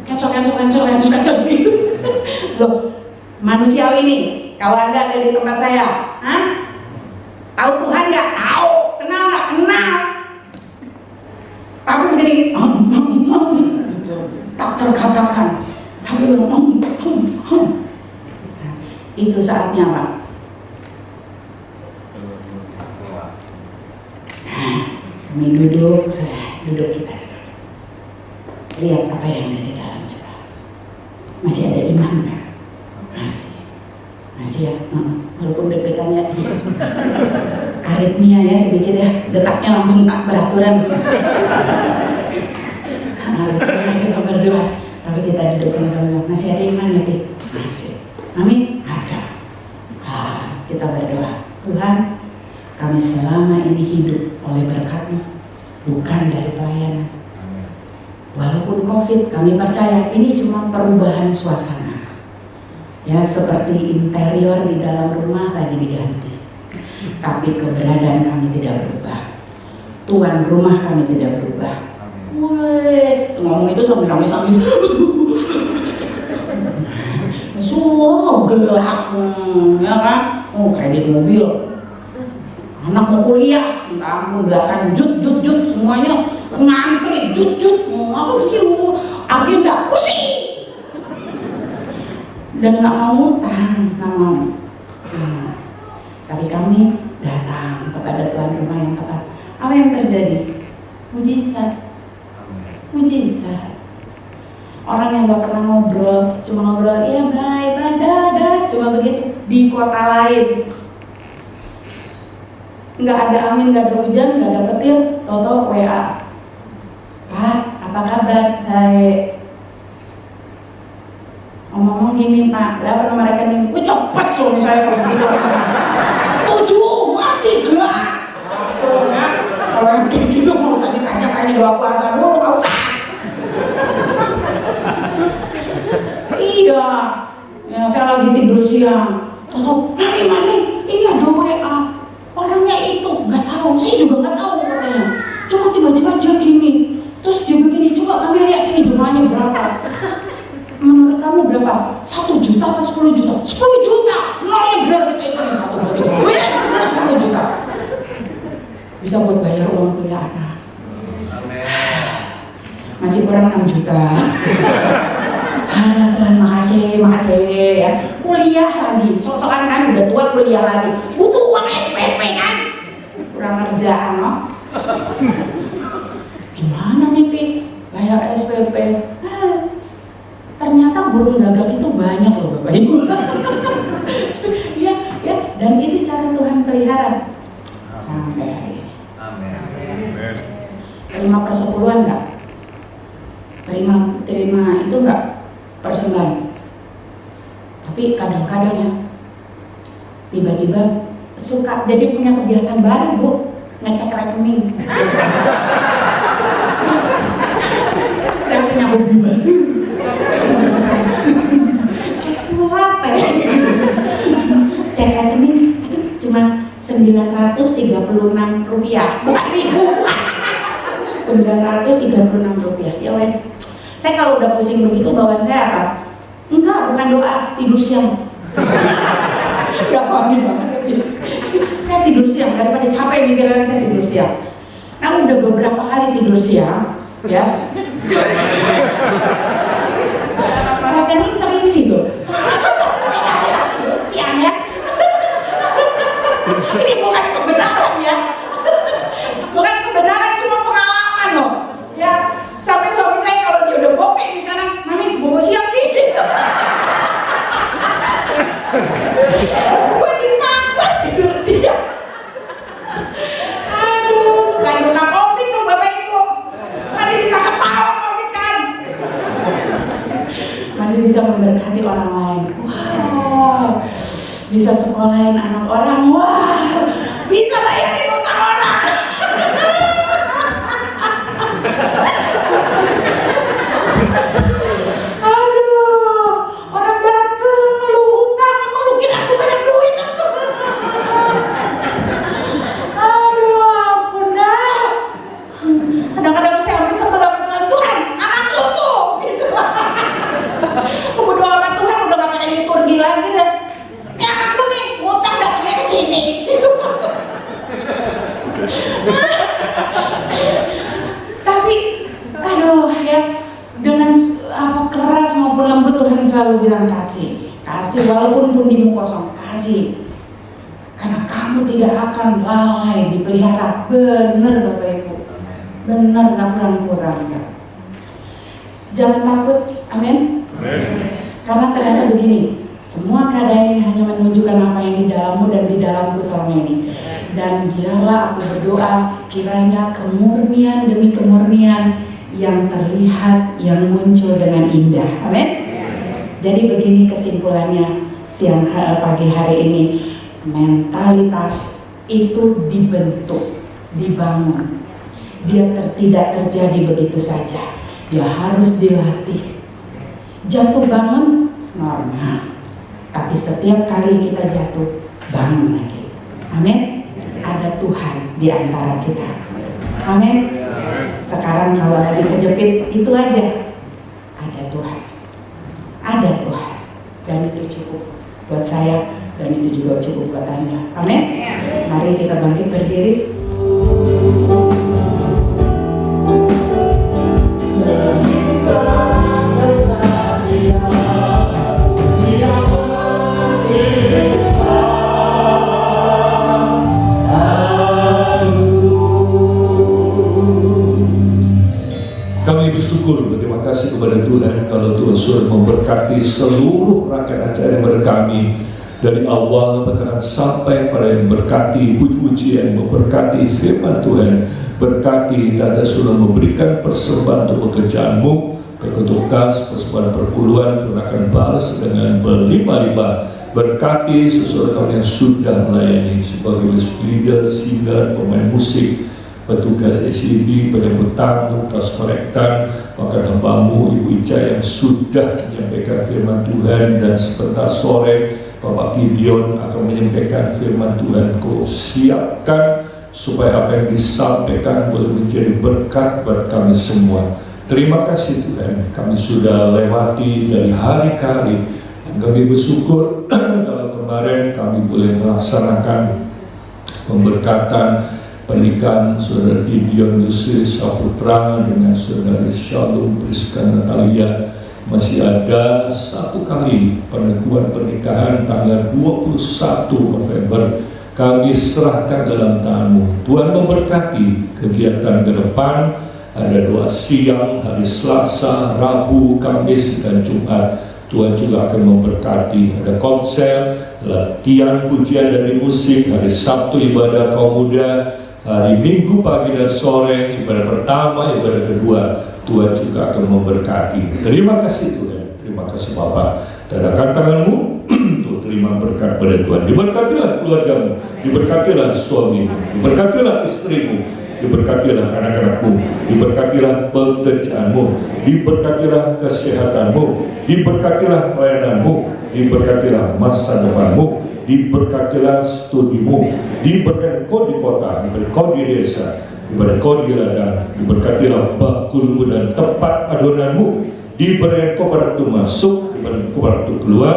Cancel gitu. Loh, manusiawi ini. Kalau Anda ada di tempat saya, tahu Tuhan nggak? Tahu. Kenal nggak? Kenal. Tapi begini, tak terkatakan. Tapi itu saatnya Pak. Kami duduk kita. Lihat apa yang ada di dalam coba. Masih ada iman kan? Masih. Masih ya, walaupun deg-degan ya. Aritmia ya sedikit ya, detaknya langsung tak beraturan. Aritmia kita berdoa, kalau kita duduk sama-sama, masih ada iman ya Pit? Masih. Amin? Ada. Kita berdoa, Tuhan, kami selama ini hidup oleh berkat-Mu, bukan dari pelayanan. Walaupun COVID, kami percaya ini cuma perubahan suasana. Ya, seperti interior di dalam rumah lagi diganti. Tapi keberadaan kami tidak berubah. Tuan rumah kami tidak berubah. Wih, ngomong itu sambil nangis-nangis. Gelap, ya kan? Kredit mobil. Anak mau kuliah, minta ampun belasan jut semuanya ngantri jut. Aku sih, agenda pusing. Dan nggak mau utang, nggak mau. Tapi kami datang kepada tuan rumah yang tepat. Apa yang terjadi? Mujizat. Orang yang nggak pernah ngobrol, cuma ngobrol, iya bye, dadah, cuma begitu di kota lain. Nggak ada angin, nggak ada hujan, nggak ada petir, toto WA. Pak, apa kabar? Baik. Ngomong gini Pak, berapa nomor rekening? Cepet suami saya kalau begitu. 7 mati gelap. Soalnya kalau yang kayak gitu nggak usah ditanya-tanya doa puasa dulu, nggak usah. Iya, ya, saya lagi tidur siang. Toto, mami, ini ada WA. Orangnya itu nggak tahu, saya juga nggak tahu katanya. Cuma tiba-tiba dia gini, terus dia begini, coba kami lihat ini jumlahnya berapa. Menurut kamu berapa? 1 juta apa 10 juta? 10 juta! Nolnya benar kita hitung 1 berarti. Wih, benar 10 juta. Bisa buat bayar uang kuliah anak. Masih kurang 6 juta. Tuhan makasih ya. Kuliah lagi, sok-sokan kan udah tua kuliah lagi. Butuh uang SPP kan? Kurang kerjaan loh. Gimana nih Pi? Bayar SPP? Ternyata burung gagak itu banyak loh Bapak Ibu. ya, dan itu cara Tuhan pelihara sampai hari ini. Amin. Terima persepuluhan enggak? Terima itu enggak persembahan. Tapi kadang-kadang ya tiba-tiba suka jadi punya kebiasaan baru Bu, ngecek rekening. Saya punya hobi baru. Suap ya. Cek rekening cuma 936 rupiah, bukan ribu. 936 rupiah. Ya wes. Saya kalau udah pusing begitu bawaan saya apa? Enggak, bukan doa, tidur siang. Udah paham banget. Saya tidur siang daripada capek mikirin saya tidur siang. Nah udah beberapa kali tidur siang, ya. Rekening terisi loh. Tidur siang ya. Ini bukan kebenaran ya. Bukan kebenaran, cuma pengalaman loh. Ya, sampai suami saya kalau dia udah bokeh di sana, mami bobo siang nih. Gue dipaksa tidur siang. Aduh, selain kena COVID tuh Bapak Ibu, masih bisa ketawa COVID kan? Masih bisa memberkati orang lain. Wow, bisa sekolahin anak orang. Wow, bisa bayarin utang orang. Aduh, orang dateng lu utang, lu kira aku banyak duit. Aduh, ampun dah. Kadang-kadang saya sampai sebel sama Tuhan, anak lu tuh, gitu. Aku berdoa sama Tuhan udah gak pakai liturgi lagi deh. Ini anak lu nih, utang dah punya kesini, gitu. Tapi, aduh ya, dengan keras maupun lembut Tuhan selalu bilang kasih walaupun pundimu kosong, kasih. Karena kamu tidak akan lalai dipelihara. Bener Bapak Ibu, bener gak kurang-kurang ya. Jangan takut, amin. Karena ternyata begini, Semua keadaan ini hanya menunjukkan apa yang di dalammu dan di dalamku selama ini. Dan biarlah aku berdoa kiranya kemurnian demi kemurnian yang terlihat, yang muncul dengan indah. Amin. Jadi begini kesimpulannya pagi hari ini. Mentalitas itu dibentuk, dibangun. Dia tidak terjadi begitu saja. Dia harus dilatih. Jatuh bangun normal. Tapi setiap kali kita jatuh, bangun lagi. Amin. Ada Tuhan di antara kita. Amin. Sekarang kalau lagi kejepit, itu aja. Ada Tuhan. Ada Tuhan. Dan itu cukup buat saya. Dan itu juga cukup buat Anda. Amin. Mari kita bangkit berdiri. Kami bersyukur, berterima kasih kepada Tuhan kalau Tuhan sudah memberkati seluruh rakyat acara kepada kami dari awal bahkan sampai pada yang berkati puji-pujian, memberkati firman Tuhan, berkati Tata sudah memberikan persembahan untuk pekerjaanmu, untuk kas, persembahan perpuluhan, Tuhan akan balas dengan berlimpah-limpah. Berkati seseorang yang sudah melayani sebagai leader, singer, pemain musik, petugas SCD, penyambut tamu, kas kolektan, maka hambamu Ibu Ica yang sudah menyampaikan firman Tuhan, dan sebentar sore Bapak Gideon akan menyampaikan firman Tuhan. Kau siapkan supaya apa yang disampaikan boleh menjadi berkat buat kami semua. Terima kasih Tuhan, kami sudah lewati dari hari ke hari, dan kami bersyukur kalau kemarin kami boleh melaksanakan pemberkatan pernikahan Saudara Gideon Yusuf Saputra dengan Saudari Shalom Priska Natalia. Masih ada satu kali peneguhan pernikahan tanggal 21 November. Kami serahkan dalam tangan-Mu. Tuhan memberkati kegiatan ke depan. Ada doa siang, hari Selasa, Rabu, Kamis, dan Jumat. Tuhan juga akan memberkati. Ada konser, latihan pujian dari musik, hari Sabtu ibadah kaum muda, hari Minggu pagi dan sore, ibadah pertama, ibadah kedua. Tuhan juga akan memberkati. Terima kasih Tuhan, terima kasih Bapak. Tadakan tangan-Mu untuk terima berkat pada Tuhan. Diberkatilah keluargamu, diberkatilah suamimu, diberkatilah istrimu, diberkatilah anak-anakmu, diberkatilah pekerjaanmu, diberkatilah kesehatanmu, diberkatilah pelayananmu, diberkatilah masa depanmu, diberkatilah studimu, diberkati kau di kota, diberkati kau di desa, diberkati kau di ladang, diberkatilah bakulmu dan tempat adonanmu, diberkati kau pada waktu masuk, diberkati kau pada waktu keluar,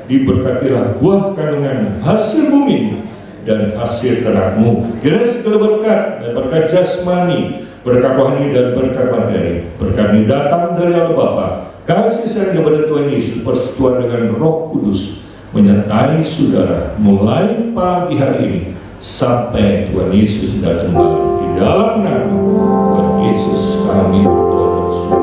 diberkatilah buah kandungan hasil bumi dan hasil ternakmu. Kiranya segala berkat dan berkat jasmani, berkat rohani dan berkat materi, berkat ini datang dari Allah Bapa, kasih sayang kepada Tuhan Yesus, persekutuan dengan Roh Kudus menyertai saudara mulai pagi hari ini sampai Tuhan Yesus datang kembali. Di dalam nama Tuhan Yesus kami berdoa.